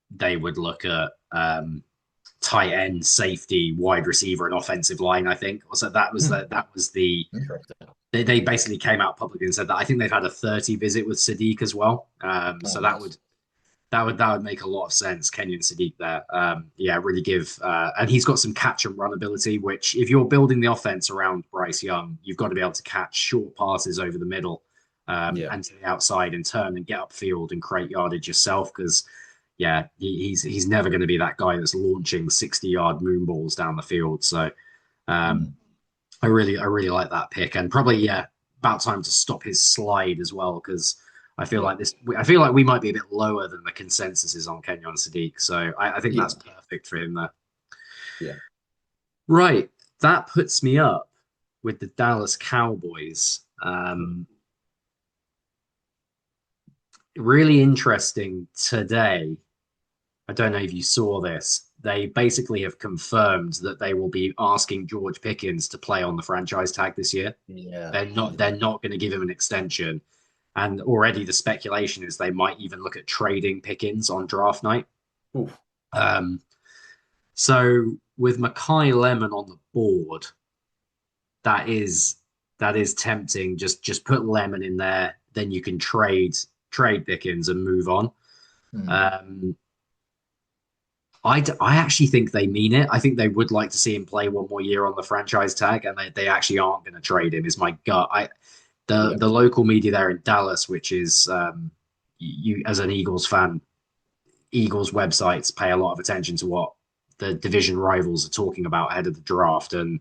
they would look at tight end, safety, wide receiver, and offensive line. I think. So Hmm. that was the Interesting. they basically came out publicly and said that I think they've had a 30 visit with Sadiq as well. Oh, So nice. that would make a lot of sense. Kenyon Sadiq there. Yeah, really give and he's got some catch and run ability, which if you're building the offense around Bryce Young, you've got to be able to catch short passes over the middle Yeah. and to the outside and turn and get upfield and create yardage yourself because yeah, he's never going to be that guy that's launching 60-yard moon balls down the field. So um, Hmm. I really like that pick, and probably yeah, about time to stop his slide as well because Yeah. I feel like we might be a bit lower than the consensus is on Kenyon Sadiq, so I think Yeah. that's perfect for him there. Yeah. Right, that puts me up with the Dallas Cowboys. Really interesting today. I don't know if you saw this. They basically have confirmed that they will be asking George Pickens to play on the franchise tag this year. Yeah. They're Yeah. not going to give him an extension. And already the speculation is they might even look at trading Pickens on draft night. Oof. Um, so with Makai Lemon on the board, that is that is tempting. Just put Lemon in there, then you can trade Pickens and move on. Hmm. Um, I actually think they mean it. I think they would like to see him play one more year on the franchise tag, and they actually aren't going to trade him. Is my gut. Yeah. The local media there in Dallas, which is you as an Eagles fan, Eagles websites pay a lot of attention to what the division rivals are talking about ahead of the draft, and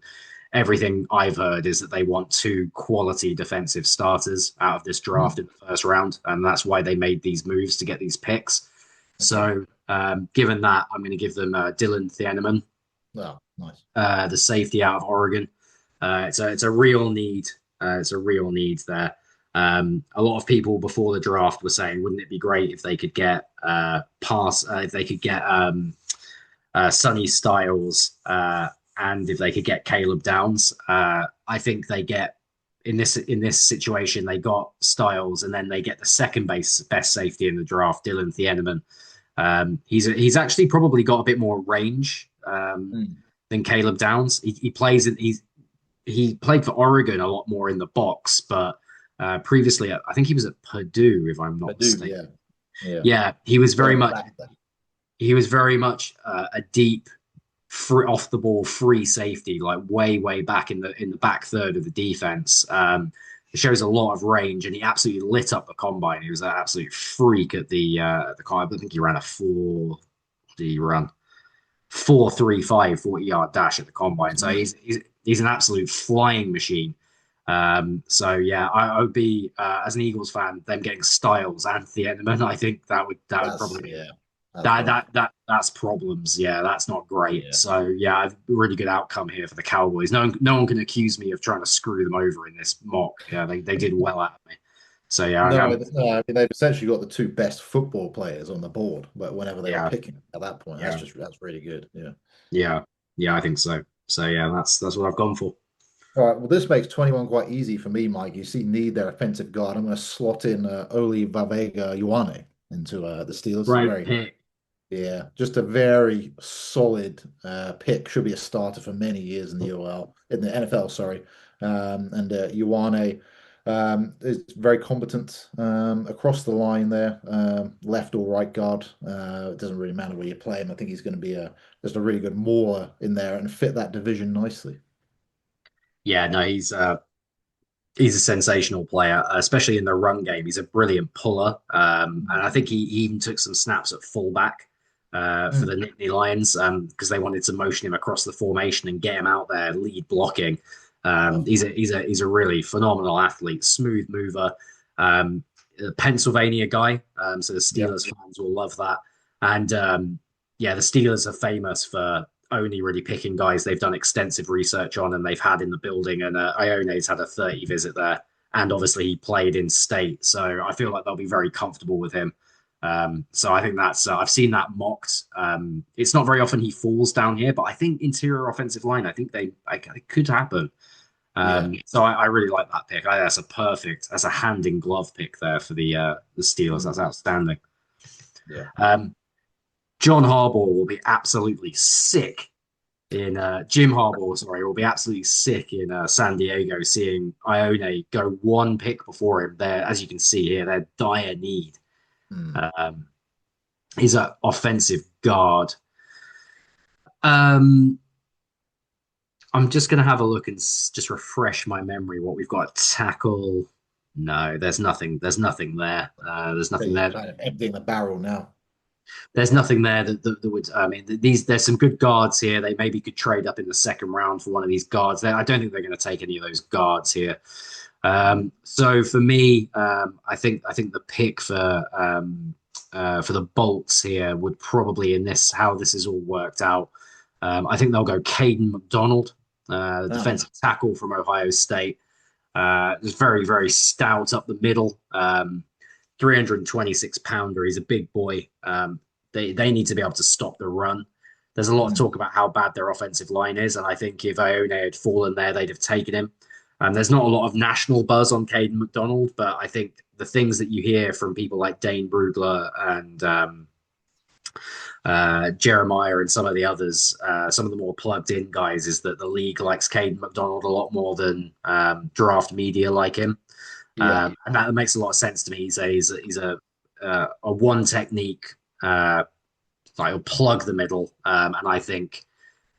everything I've heard is that they want two quality defensive starters out of this draft Hmm. in the first round, and that's why they made these moves to get these picks. Okay. So, given that, I'm going to give them Dylan Thieneman, Oh, nice. the safety out of Oregon. It's a real need. It's a real need there. A lot of people before the draft were saying, wouldn't it be great if they could get if they could get Sonny Styles and if they could get Caleb Downs. I think they get in this situation they got Styles and then they get the second best safety in the draft, Dylan Thieneman. He's actually probably got a bit more range Hmm. than Caleb Downs. He plays in he played for Oregon a lot more in the box, but previously I think he was at Purdue, if I'm I not do. mistaken. Yeah. Yeah. Yeah, Bit of a factor. he was very much a deep, free, off the ball free safety, like way back in the back third of the defense. It shows a lot of range, and he absolutely lit up the combine. He was an absolute freak at the combine. I think he ran a four. Did he run 4.35 40-yard dash at the combine? So Nice. he's an absolute flying machine. So yeah, I would be as an Eagles fan, them getting Styles and Thieneman. I think that would That's probably be yeah. That's rough. that's problems. Yeah, that's not great. Yeah. So yeah, a really good outcome here for the Cowboys. No one can accuse me of trying to screw them over in this mock. Yeah, they did well out of me. So yeah, No, no, I mean they've essentially got the two best football players on the board, but whenever they were yeah, picking at that point, yeah, that's really good. Yeah. yeah, yeah. I think so. So yeah, that's what I've gone for. All right. Well, this makes 21 quite easy for me, Mike. You see, need their offensive guard. I'm going to slot in Oli Vavega Ioane into the Steelers. Great Very, pick. yeah, just a very solid pick. Should be a starter for many years in the UL, in the NFL, sorry. And Ioane is very competent across the line there, left or right guard. It doesn't really matter where you play him. I think he's going to be just a really good mauler in there and fit that division nicely. Yeah, no, he's a sensational player, especially in the run game. He's a brilliant puller, and I think he even took some snaps at fullback for the Mm. Nittany Lions because they wanted to motion him across the formation and get him out there lead blocking. Love it. He's a really phenomenal athlete, smooth mover, a Pennsylvania guy. So the Yep. Steelers fans will love that. And yeah, the Steelers are famous for only really picking guys they've done extensive research on and they've had in the building. And Ione's had a 30 visit there. And obviously he played in state. So I feel like they'll be very comfortable with him. So I think that's, I've seen that mocked. It's not very often he falls down here, but I think interior offensive line, I think it could happen. Yeah. So I really like that pick. That's a hand in glove pick there for the Steelers. That's Mm. outstanding. Yeah. Um, John Harbaugh will be absolutely sick in Jim Harbaugh, sorry, will be absolutely sick in San Diego, seeing Ione go one pick before him. There, as you can see here, they're dire need. Hmm. Um, he's an offensive guard. Um, I'm just going to have a look and just refresh my memory. What we've got: tackle. No, there's nothing. There's nothing there. There's nothing They're there. kind of emptying the barrel now. There's nothing there that would. I mean, these there's some good guards here. They maybe could trade up in the second round for one of these guards. I don't think they're going to take any of those guards here. Hmm. So for me, I think the pick for the Bolts here would probably in this how this is all worked out. I think they'll go Caden McDonald, the Ah, defensive tackle from Ohio State. Is very stout up the middle. 326 pounder. He's a big boy. They need to be able to stop the run. There's a lot of hmm. talk about how bad their offensive line is, and I think if Ione had fallen there, they'd have taken him. There's not a lot of national buzz on Caden McDonald, but I think the things that you hear from people like Dane Brugler and Jeremiah and some of the others, some of the more plugged in guys, is that the league likes Caden McDonald a lot more than draft media like him. Yeah. And that makes a lot of sense to me. He's a one technique, like a plug the middle, and I think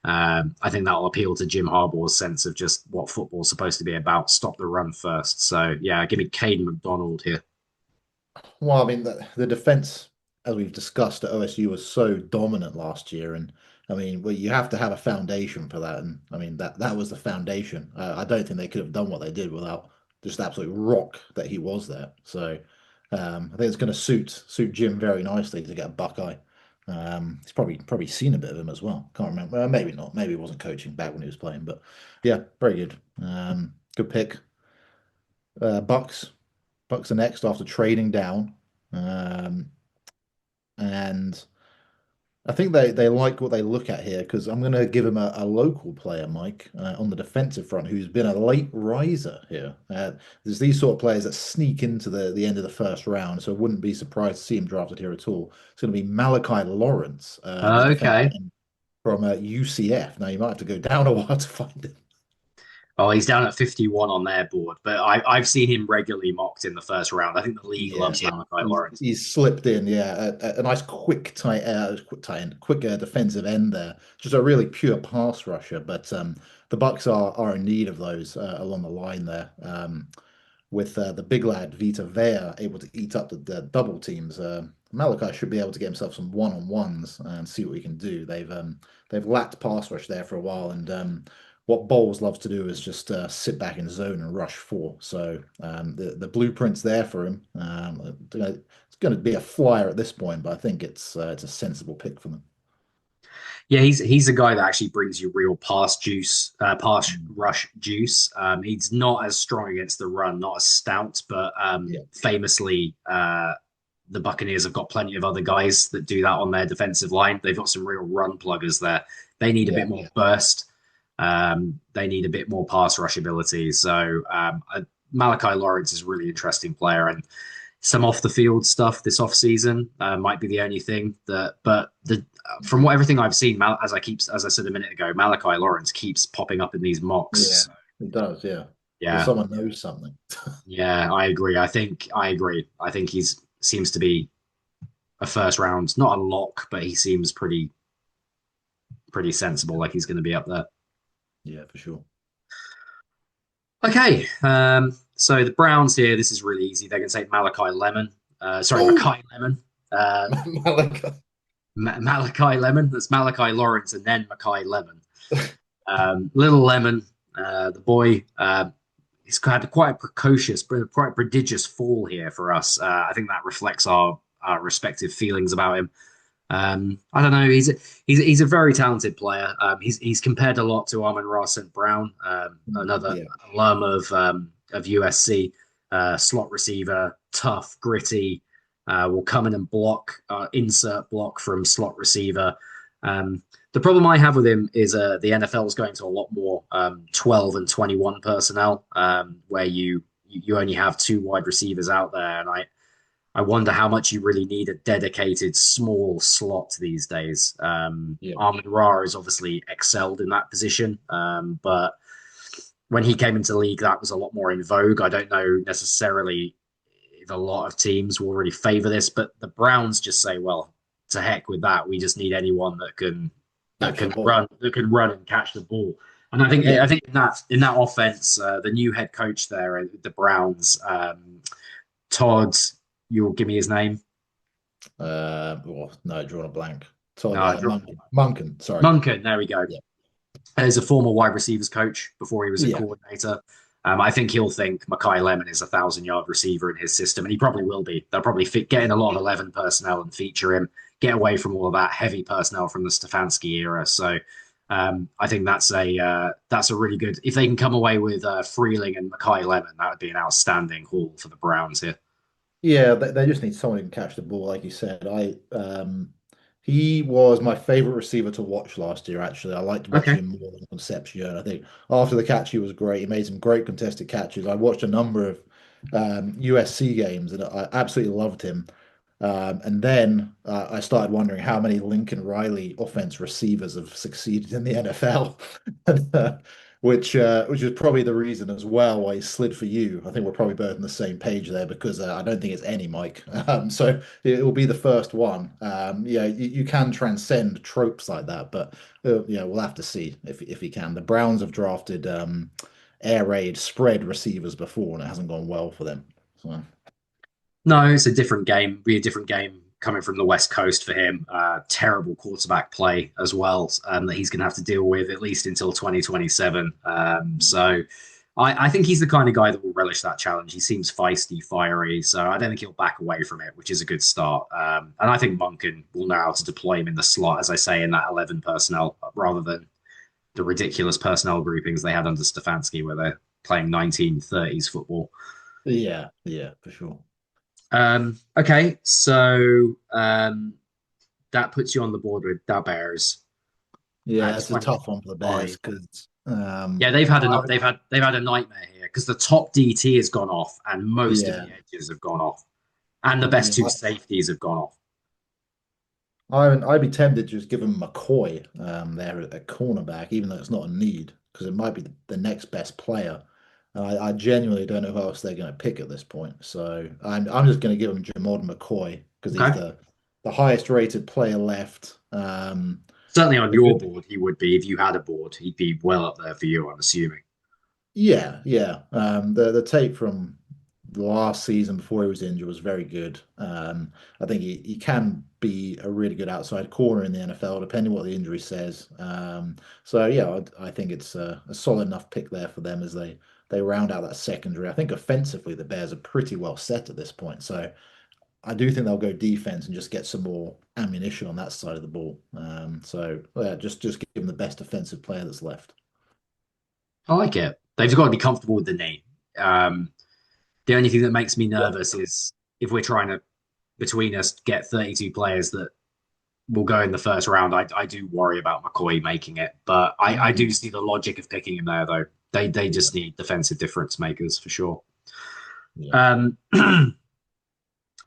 that'll appeal to Jim Harbaugh's sense of just what football's supposed to be about. Stop the run first. So yeah, give me Caden McDonald here. Well, I mean, the defense, as we've discussed at OSU, was so dominant last year, and I mean, well, you have to have a foundation for that, and I mean that was the foundation. I don't think they could have done what they did without just absolute rock that he was there. So I think it's going to suit Jim very nicely to get a Buckeye. He's probably seen a bit of him as well. Can't remember. Maybe not. Maybe he wasn't coaching back when he was playing, but yeah, very good. Good pick. Bucks. Bucks are next after trading down. Um, and I think they like what they look at here because I'm going to give him a local player, Mike, on the defensive front, who's been a late riser here. There's these sort of players that sneak into the end of the first round, so I wouldn't be surprised to see him drafted here at all. It's going to be Malachi Lawrence, the defensive Okay. end from UCF. Now you might have to go down a while to find him. Oh, he's down at 51 on their board, but I've seen him regularly mocked in the first round. I think the league Yeah, loves Malachi he's Lawrence. he's slipped in. Yeah, a nice quick tight end, quick defensive end there. Just a really pure pass rusher. But the Bucks are in need of those along the line there. With the big lad Vita Vea able to eat up the double teams, Malachi should be able to get himself some one-on-ones and see what he can do. They've lacked pass rush there for a while, and what Bowles loves to do is just sit back in zone and rush four. So the blueprint's there for him. It's going to be a flyer at this point, but I think it's a sensible pick for them. Yeah, he's a guy that actually brings you real pass Mm. rush juice. He's not as strong against the run, not as stout, but Yeah, famously, the Buccaneers have got plenty of other guys that do that on their defensive line. They've got some real run pluggers there. They need a yeah. bit more burst. They need a bit more pass rush ability. So Malachi Lawrence is a really interesting player, and some off the field stuff this off season might be the only thing that. But the from what everything I've seen, as I said a minute ago, Malachi Lawrence keeps popping up in these Yeah, mocks. it does. Yeah, so Yeah, someone knows something. yeah, I agree. I agree. I think he's seems to be a first round, not a lock, but he seems pretty sensible. Like he's going to be up there. Yeah, for sure. Okay, so the Browns here. This is really easy. They're going to take Malachi Lemon. Sorry, Oh, Mackay Lemon. Um, Malachi. Malachi Lemon. That's Malachi Lawrence and then Mackay Lemon. Little Lemon, the boy, he's had quite a precocious, quite a prodigious fall here for us. I think that reflects our respective feelings about him. I don't know. He's a very talented player. He's compared a lot to Amon-Ra St. Brown, another Yeah. alum of USC, slot receiver, tough, gritty. Will come in and block, insert block from slot receiver. The problem I have with him is the NFL is going to a lot more 12 and 21 personnel, where you only have two wide receivers out there, and I wonder how much you really need a dedicated small slot these days. Yeah. Armin Ra has obviously excelled in that position, but when he came into the league, that was a lot more in vogue. I don't know necessarily if a lot of teams will really favour this, but the Browns just say, "Well, to heck with that. We just need anyone Catch the ball. that can run and catch the ball." And I think in that offense, the new head coach there at the Browns, Todd, you'll give me his name. Well, no, drawing a blank. Todd No, Munkin, sorry. Munkin. There we go. Yeah. As a former wide receivers coach before he was a Yeah. coordinator. I think he'll think Makai Lemon is a 1,000 yard receiver in his system, and he probably will be. They'll probably get in a lot of 11 personnel and feature him, get away from all of that heavy personnel from the Stefanski era. So I think that's a really good. If they can come away with Freeling and Makai Lemon, that would be an outstanding haul for the Browns here. Yeah, they just need someone who can catch the ball, like you said. He was my favorite receiver to watch last year, actually. I liked watching Okay. him more than Concepcion. I think after the catch, he was great. He made some great contested catches. I watched a number of USC games and I absolutely loved him. And then I started wondering how many Lincoln Riley offense receivers have succeeded in the NFL, and, which is probably the reason as well why he slid for you. I think we're probably both on the same page there because I don't think it's any Mike. So it will be the first one. Yeah, you can transcend tropes like that, but yeah, we'll have to see if he can. The Browns have drafted air raid spread receivers before, and it hasn't gone well for them. So. No, it's a different game. Be a different game coming from the West Coast for him. Terrible quarterback play as well that he's going to have to deal with at least until 2027. So I think he's the kind of guy that will relish that challenge. He seems feisty, fiery, so I don't think he'll back away from it, which is a good start. And I think Monken will know how to deploy him in the slot, as I say, in that 11 personnel rather than the ridiculous personnel groupings they had under Stefanski, where they're playing 1930s football. Yeah, yeah, for sure. Okay, so that puts you on the board with Da Bears Yeah, at it's a tough one for the Bears 25. because Yeah, they've had a nightmare here because the top DT has gone off and most of yeah, the edges have gone off and the best yeah. two safeties have gone off. I'd be tempted to just give him McCoy there at cornerback, even though it's not a need, because it might be the next best player. And I genuinely don't know who else they're going to pick at this point. So I'm just going to give him Jamod McCoy because he's Okay, the highest rated player left. certainly on A your good board he would be if you had a board. He'd be well up there for you, I'm assuming. Yeah, yeah. The tape from the last season before he was injured was very good. I think he can be a really good outside corner in the NFL, depending what the injury says. So yeah, I think it's a solid enough pick there for them as they round out that secondary. I think offensively the Bears are pretty well set at this point. So I do think they'll go defense and just get some more ammunition on that side of the ball. So yeah, just give them the best offensive player that's left. I like it. They've got to be comfortable with the name. Um, the only thing that makes me Yeah. nervous is if we're trying to between us get 32 players that will go in the first round. I do worry about McCoy making it, but I do Mm, see the logic of picking him there, though. They yeah, just need defensive difference makers for sure. yeah. Um,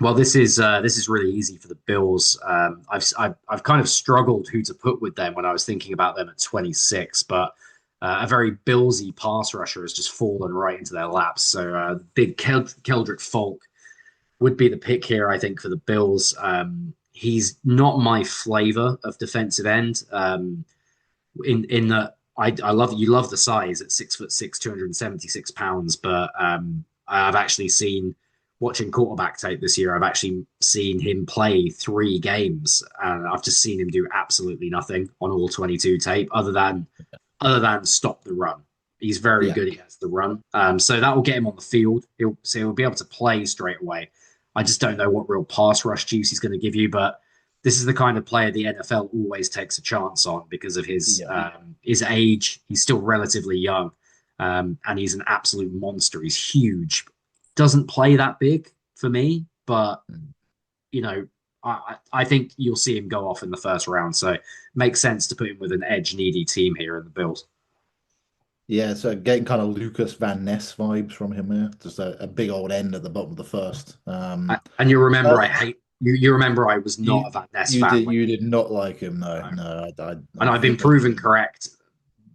well, this is really easy for the Bills. I've kind of struggled who to put with them when I was thinking about them at 26, but a very Billsy pass rusher has just fallen right into their laps. So big Keldrick Folk would be the pick here, I think, for the Bills. He's not my flavor of defensive end. In that I love you love the size at 6'6", 276 pounds, but I've actually seen watching quarterback tape this year. I've actually seen him play 3 games, and I've just seen him do absolutely nothing on all 22 tape, other than stop the run. He's very Yeah. good against the run, so that will get him on the field. He'll be able to play straight away. I just don't know what real pass rush juice he's going to give you, but this is the kind of player the NFL always takes a chance on because of Yeah. his age. He's still relatively young, and he's an absolute monster. He's huge. Doesn't play that big for me, but Mm. you know, I think you'll see him go off in the first round. So makes sense to put him with an edge needy team here in the Bills. Yeah, so getting kind of Lucas Van Ness vibes from him here. Just a big old end at the bottom of the first. And you Uh, remember, I hate you. You remember, I was not a you Van Ness fan when you did not like him, no, no. no. And I I've been think that proven correct.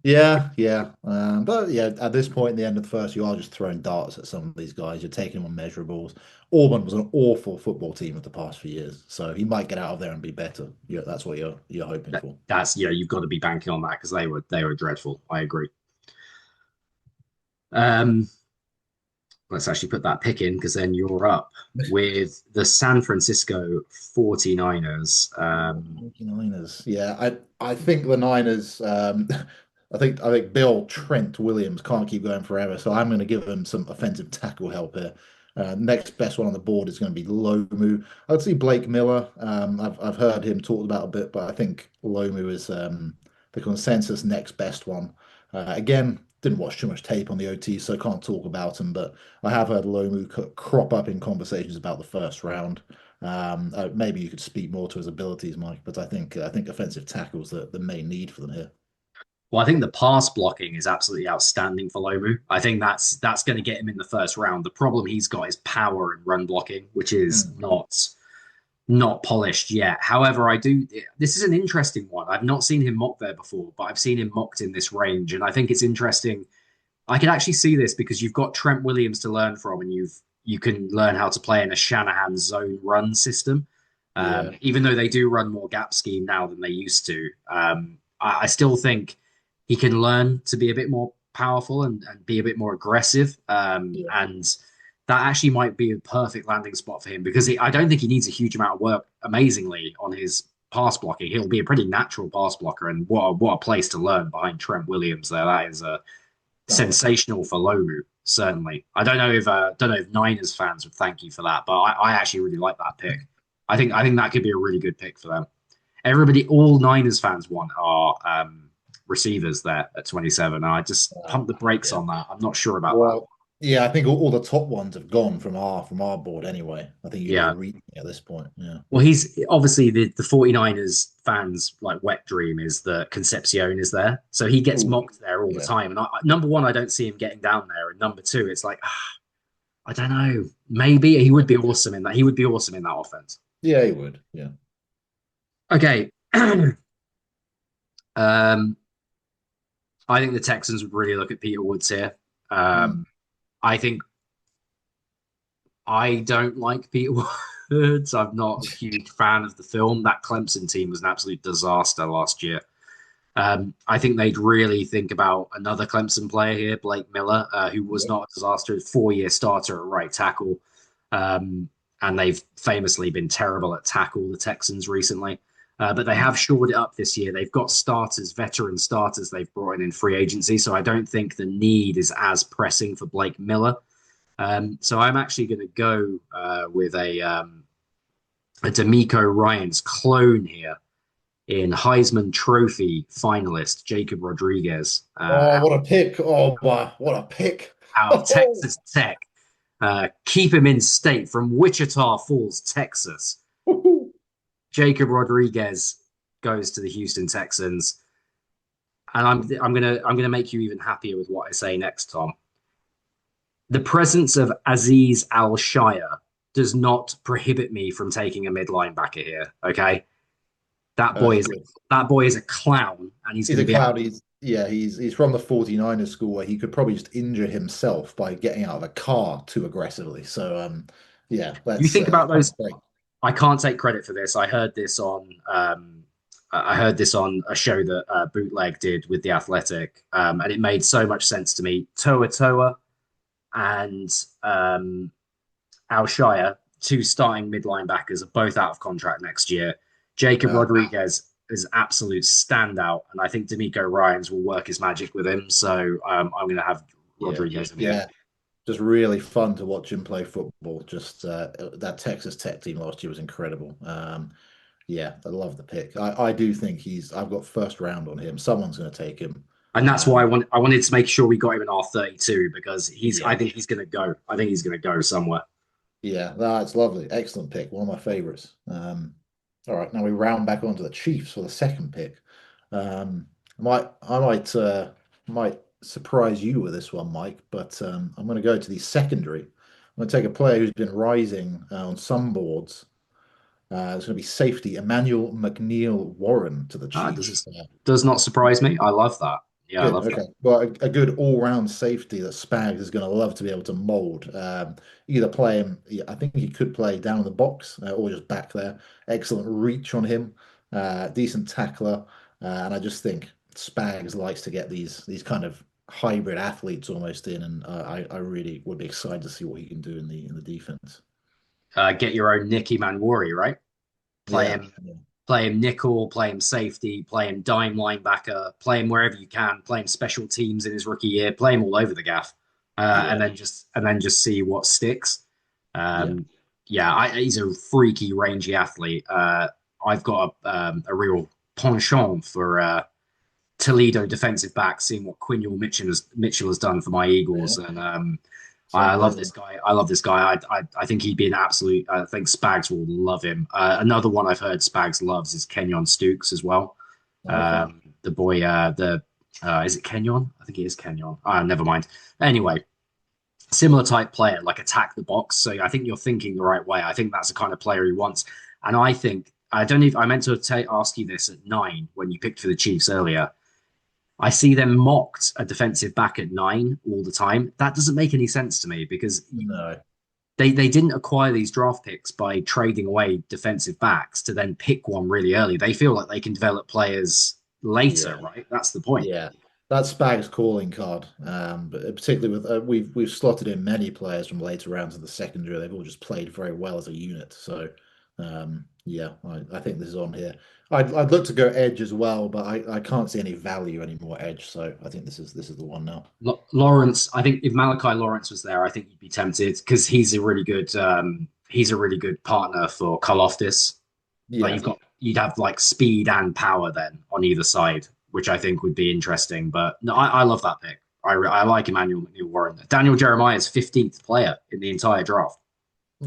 yeah, yeah. But yeah, at this point in the end of the first, you are just throwing darts at some of these guys. You're taking them on measurables. Auburn was an awful football team of the past few years, so he might get out of there and be better. Yeah, that's what you're hoping for. That's you've got to be banking on that because they were dreadful. I agree. Um, let's actually put that pick in because then you're up with the San Francisco 49ers. Oh, 49ers. Yeah, I think the Niners. I think Bill Trent Williams can't keep going forever, so I'm going to give him some offensive tackle help here. Next best one on the board is going to be Lomu. I'd see Blake Miller. I've heard him talked about a bit, but I think Lomu is the consensus next best one. Again, didn't watch too much tape on the OT, so I can't talk about him, but I have heard Lomu crop up in conversations about the first round. Maybe you could speak more to his abilities, Mike, but I think offensive tackles the main need for them here. Well, I think the pass blocking is absolutely outstanding for Lomu. I think that's going to get him in the first round. The problem he's got is power and run blocking, which is Mm, not polished yet. However, I do. This is an interesting one. I've not seen him mocked there before, but I've seen him mocked in this range, and I think it's interesting. I can actually see this because you've got Trent Williams to learn from, and you can learn how to play in a Shanahan zone run system. yeah, Even though they do run more gap scheme now than they used to, I still think he can learn to be a bit more powerful and be a bit more aggressive. yeah, And that actually might be a perfect landing spot for him because I don't think he needs a huge amount of work amazingly on his pass blocking. He'll be a pretty natural pass blocker, and what a place to learn behind Trent Williams there. That is a oh, sensational for Lomu, certainly. I don't know if Niners fans would thank you for that, but I actually really like that pick. I think that could be a really good pick for them. Everybody, all Niners fans want are receivers there at 27. I just uh, pump the brakes yeah. on that. I'm not sure about that. Well, yeah, I think all the top ones have gone from our board anyway. I think you'd be Yeah. reaching at this point. Yeah. Well, he's obviously the 49ers fans like wet dream is that Concepcion is there. So he gets Ooh, mocked there all the yeah. time. And number one, I don't see him getting down there. And number two, it's like, I don't know. Maybe he would be awesome in that. He would be awesome in that offense. Yeah, he would. Yeah. Okay. um, I think the Texans would really look at Peter Woods here. Mm, Um, I think I don't like Peter Woods. I'm not a huge fan of the film. That Clemson team was an absolute disaster last year. I think they'd really think about another Clemson player here, Blake Miller, who was yeah. not a disaster, 4 year starter at right tackle. Um, and they've famously been terrible at tackle, the Texans recently. But they have Mm, shored it up this year. They've got starters, veteran starters they've brought in free agency. So I don't think the need is as pressing for Blake Miller. So I'm actually going to go with a D'Amico Ryans clone here in Heisman Trophy finalist Jacob Rodriguez oh, what a pick! Oh, wow, what a pick! out of Texas Tech. Keep him in state from Wichita Falls, Texas. Jacob Rodriguez goes to the Houston Texans, and I'm gonna make you even happier with what I say next, Tom. The presence of Aziz Al Shire does not prohibit me from taking a mid linebacker here. Okay, that boy is Good. that boy is a clown, and he's He's going to a be able. clown. He's from the 49ers school where he could probably just injure himself by getting out of a car too aggressively. So yeah, You that's think about pump those. the brake. I can't take credit for this. I heard this on a show that Bootleg did with the Athletic, and it made so much sense to me. Toa Toa and Al Shire, two starting mid linebackers, are both out of contract next year. Jacob Uh, Rodriguez is absolute standout, and I think D'Amico Ryans will work his magic with him. So I'm going to have yeah, Rodriguez in here. yeah, just really fun to watch him play football. Just that Texas Tech team last year was incredible. Yeah, I love the pick. I do think I've got first round on him. Someone's going to take him. And that's why Um, I wanted to make sure we got him in R32 because I yeah, think he's going to go. I think he's going to go somewhere. yeah, that's lovely. Excellent pick. One of my favorites. All right, now we round back onto the Chiefs for the second pick. I might surprise you with this one, Mike, but I'm going to go to the secondary. I'm going to take a player who's been rising on some boards. It's going to be safety Emmanuel McNeil Warren to the Ah, Chiefs. does not surprise me. I love that. Yeah, I Good. love Okay. that. Well, a good all-round safety that Spags is going to love to be able to mold. Either play him, yeah, I think he could play down in the box or just back there. Excellent reach on him, decent tackler, and I just think Spags likes to get these kind of hybrid athletes almost in, and I really would be excited to see what he can do in the defense. Get your own Nicky Manwari, right? Play Yeah. him, play him nickel, play him safety, play him dime linebacker, play him wherever you can, play him special teams in his rookie year, play him all over the gaff, Yeah. and then just see what sticks. Yeah. Um, yeah, he's a freaky, rangy athlete. I've got a real penchant for Toledo defensive back, seeing what Mitchell has done for my Yeah. Eagles, and I Same love here. this guy. I love this guy. I think he'd be an absolute. I think Spags will love him. Another one I've heard Spags loves is Kenyon Stukes as well. Okay. The boy, the is it Kenyon? I think it is Kenyon. Never mind. Anyway, similar type player, like attack the box. So I think you're thinking the right way. I think that's the kind of player he wants. And I think I don't know if I meant to ask you this at 9 when you picked for the Chiefs earlier. I see them mocked a defensive back at 9 all the time. That doesn't make any sense to me because No. they didn't acquire these draft picks by trading away defensive backs to then pick one really early. They feel like they can develop players later, Yeah. right? That's the point. Yeah, that's Spag's calling card. But particularly with we've slotted in many players from later rounds of the secondary. They've all just played very well as a unit. So yeah, I think this is on here. I'd look to go edge as well, but I can't see any value anymore edge. So I think this is the one now. Lawrence, I think if Malachi Lawrence was there, I think you'd be tempted because he's a really good partner for Karloftis. Like Yeah, you'd have like speed and power then on either side, which I think would be interesting. But no, I love that pick. I like Emmanuel McNeil Warren. Daniel Jeremiah's 15th player in the entire draft.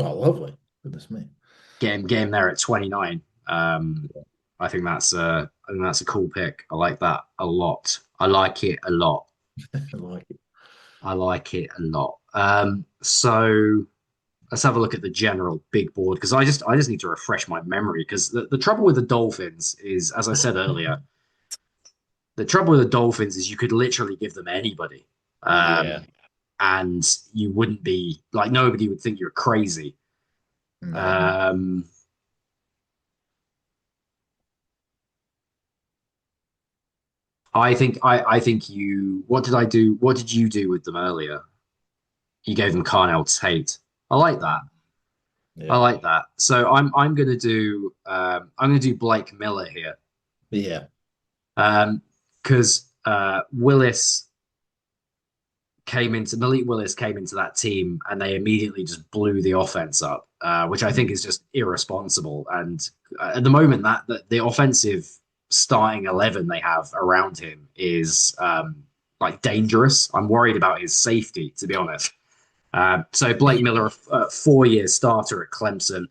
oh lovely. Goodness me. Get him there at 29. I think that's a cool pick. I like that a lot. I like it a lot. I like it. I like it a lot. So let's have a look at the general big board because I just need to refresh my memory because the trouble with the Dolphins is, as I said earlier, the trouble with the Dolphins is you could literally give them anybody, Yeah, and you wouldn't be like nobody would think you're crazy. no. Um, I think you. What did I do? What did you do with them earlier? You gave them Carnell Tate. I like that. I Yeah, like that. So I'm gonna do Blake Miller here. yeah. Because Malik Willis came into that team and they immediately just blew the offense up, which I think Mm. is just irresponsible. And at the moment, that the offensive starting 11 they have around him is like dangerous. I'm worried about his safety, to be honest. So Blake Miller, a 4 year starter at Clemson.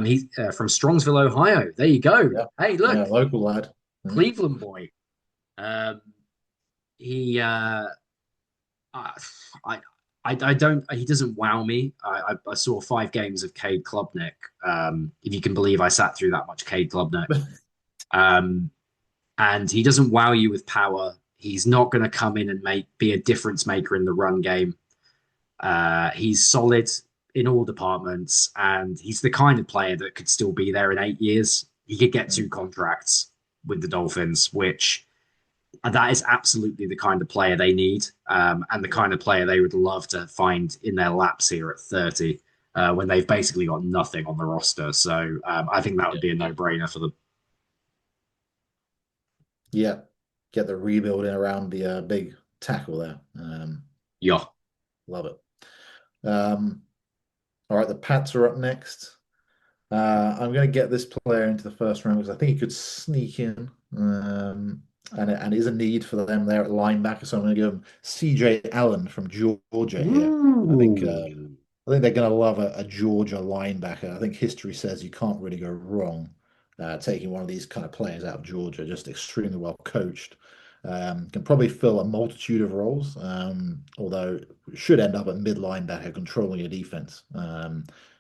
He's from Strongsville, Ohio. There you go. Yeah, Hey, yeah. look, Local lad. Yeah. Cleveland boy. Um, he I, I, I don't. He doesn't wow me. I saw 5 games of Cade Klubnik. If you can believe, I sat through that much Cade Klubnik. Um, and he doesn't wow you with power. He's not going to come in and be a difference maker in the run game. He's solid in all departments, and he's the kind of player that could still be there in 8 years. He could get 2 contracts with the Dolphins, which that is absolutely the kind of player they need, and the kind of player they would love to find in their laps here at 30, when they've basically got nothing on the roster. So I think that would Yeah. be a no-brainer for them. Yeah, get the rebuilding around the big tackle there. Yeah. Love it. Um, all right, the Pats are up next. I'm going to get this player into the first round because I think he could sneak in. And it is a need for them there at linebacker. So I'm going to give him CJ Allen from Georgia here. I think uh, Ooh. I think they're going to love a Georgia linebacker. I think history says you can't really go wrong taking one of these kind of players out of Georgia. Just extremely well coached. Can probably fill a multitude of roles, although should end up at mid linebacker controlling a defense.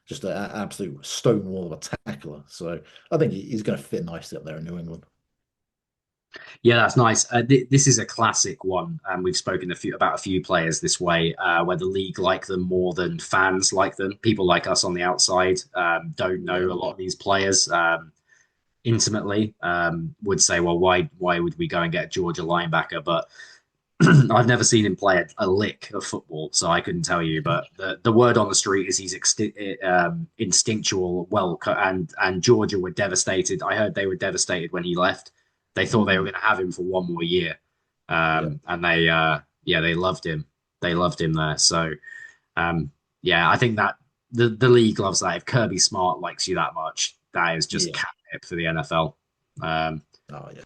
Just an absolute stone wall of a tackler. So I think he's going to fit nicely up there in New England. Yeah, that's nice. This is a classic one, and we've spoken about a few players this way, where the league like them more than fans like them. People like us on the outside don't know Yeah, a lot of these players intimately. Would say, well, why would we go and get a Georgia linebacker? But I've never seen him play a lick of football, so I couldn't tell you. But the word on the street is he's instinctual. And Georgia were devastated. I heard they were devastated when he left. They thought they were mm, going to have him for one more year, yeah, and they loved him. They loved him there. So um, yeah, I think that the league loves that. If Kirby Smart likes you that much, that is just yeah. catnip for the NFL. Um, Oh yeah,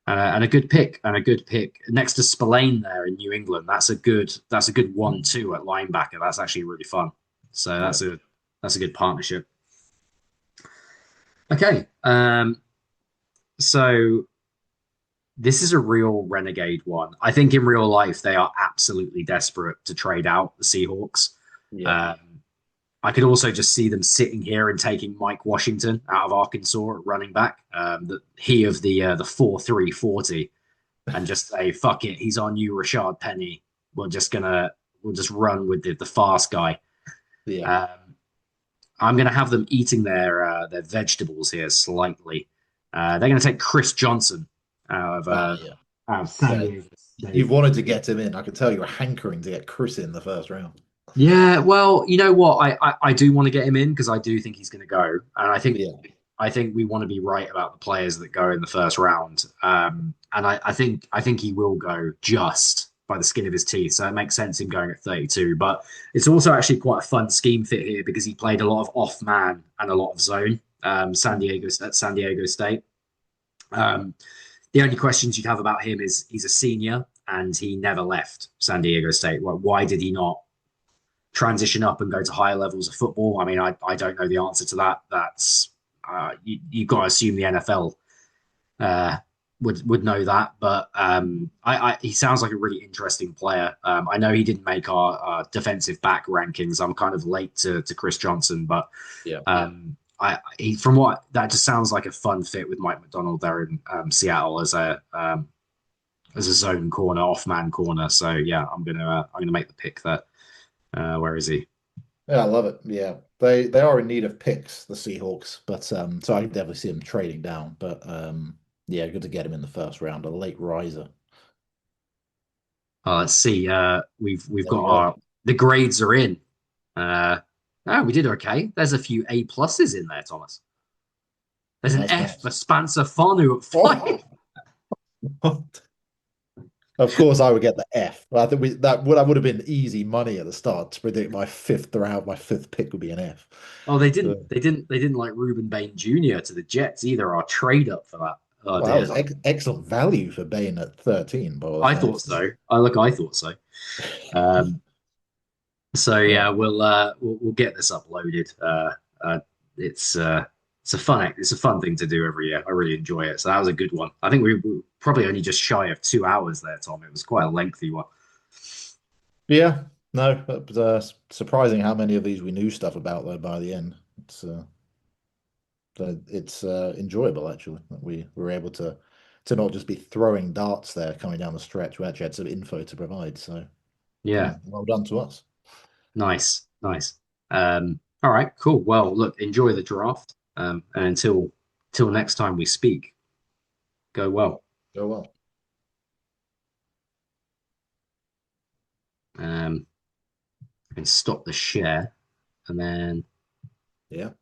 and a good pick and a good pick next to Spillane there in New England. That's a good 1-2 at linebacker. That's actually really fun. So yeah, that's a good partnership. Okay, so this is a real renegade one. I think in real life they are absolutely desperate to trade out the Seahawks. yeah, Um, I could also just see them sitting here and taking Mike Washington out of Arkansas at running back. He of the 4.3 40 and just say, fuck it, he's our new Rashad Penny. We'll just run with the fast guy. yeah. Um, I'm gonna have them eating their vegetables here slightly. They're gonna take Chris Johnson out of Oh uh, yeah. out of San Yeah, Diego you've State. wanted to get him in. I can tell you were hankering to get Chris in the first round. Yeah, well, you know what? I do want to get him in because I do think he's going to go, and Yeah, I think we want to be right about the players that go in the first round. And I think he will go just by the skin of his teeth. So it makes sense him going at 32. But it's also actually quite a fun scheme fit here because he played a lot of off man and a lot of zone. San Diego State. Um, the only questions you'd have about him is he's a senior and he never left San Diego State. Well, why did he not transition up and go to higher levels of football? I mean, I don't know the answer to that. That's you got to assume the NFL uh, would know that. But he sounds like a really interesting player. I know he didn't make our defensive back rankings. I'm kind of late to Chris Johnson, but yeah, from what that just sounds like a fun fit with Mike McDonald there in Seattle as a zone corner, off man corner. So yeah, I'm gonna make the pick there. Where is he? yeah. I love it. Yeah, they are in need of picks, the Seahawks, but so I can definitely see them trading down. But yeah, good to get him in the first round, a late riser. Let's see. We've There got we go. the grades are in. Uh, we did okay. There's a few A pluses in there, Thomas. There's an That's F for nice. Spencer Fanu at Oh, 5. of course, I would get the F. I think that would have been easy money at the start to predict my fifth round, my fifth pick would be an F. Oh, they Uh, didn't. They didn't like Ruben Bain Jr. to the Jets either. Our trade up for that. Oh well, that dear. was excellent value for Bain at 13, by all I thought accounts. so. I thought so. Um, so Yeah, yeah, we'll get this uploaded. It's uh, it's a fun thing to do every year. I really enjoy it. So that was a good one. I think we were probably only just shy of 2 hours there, Tom. It was quite a lengthy one. yeah. No, it was surprising how many of these we knew stuff about though by the end. It's enjoyable actually that we were able to not just be throwing darts there coming down the stretch. We actually had some info to provide. So Yeah, yeah, well done to us. nice, nice. All right, cool. Well, look, enjoy the draft. And until next time we speak, go well. Go well. Um, and stop the share, and then Yeah.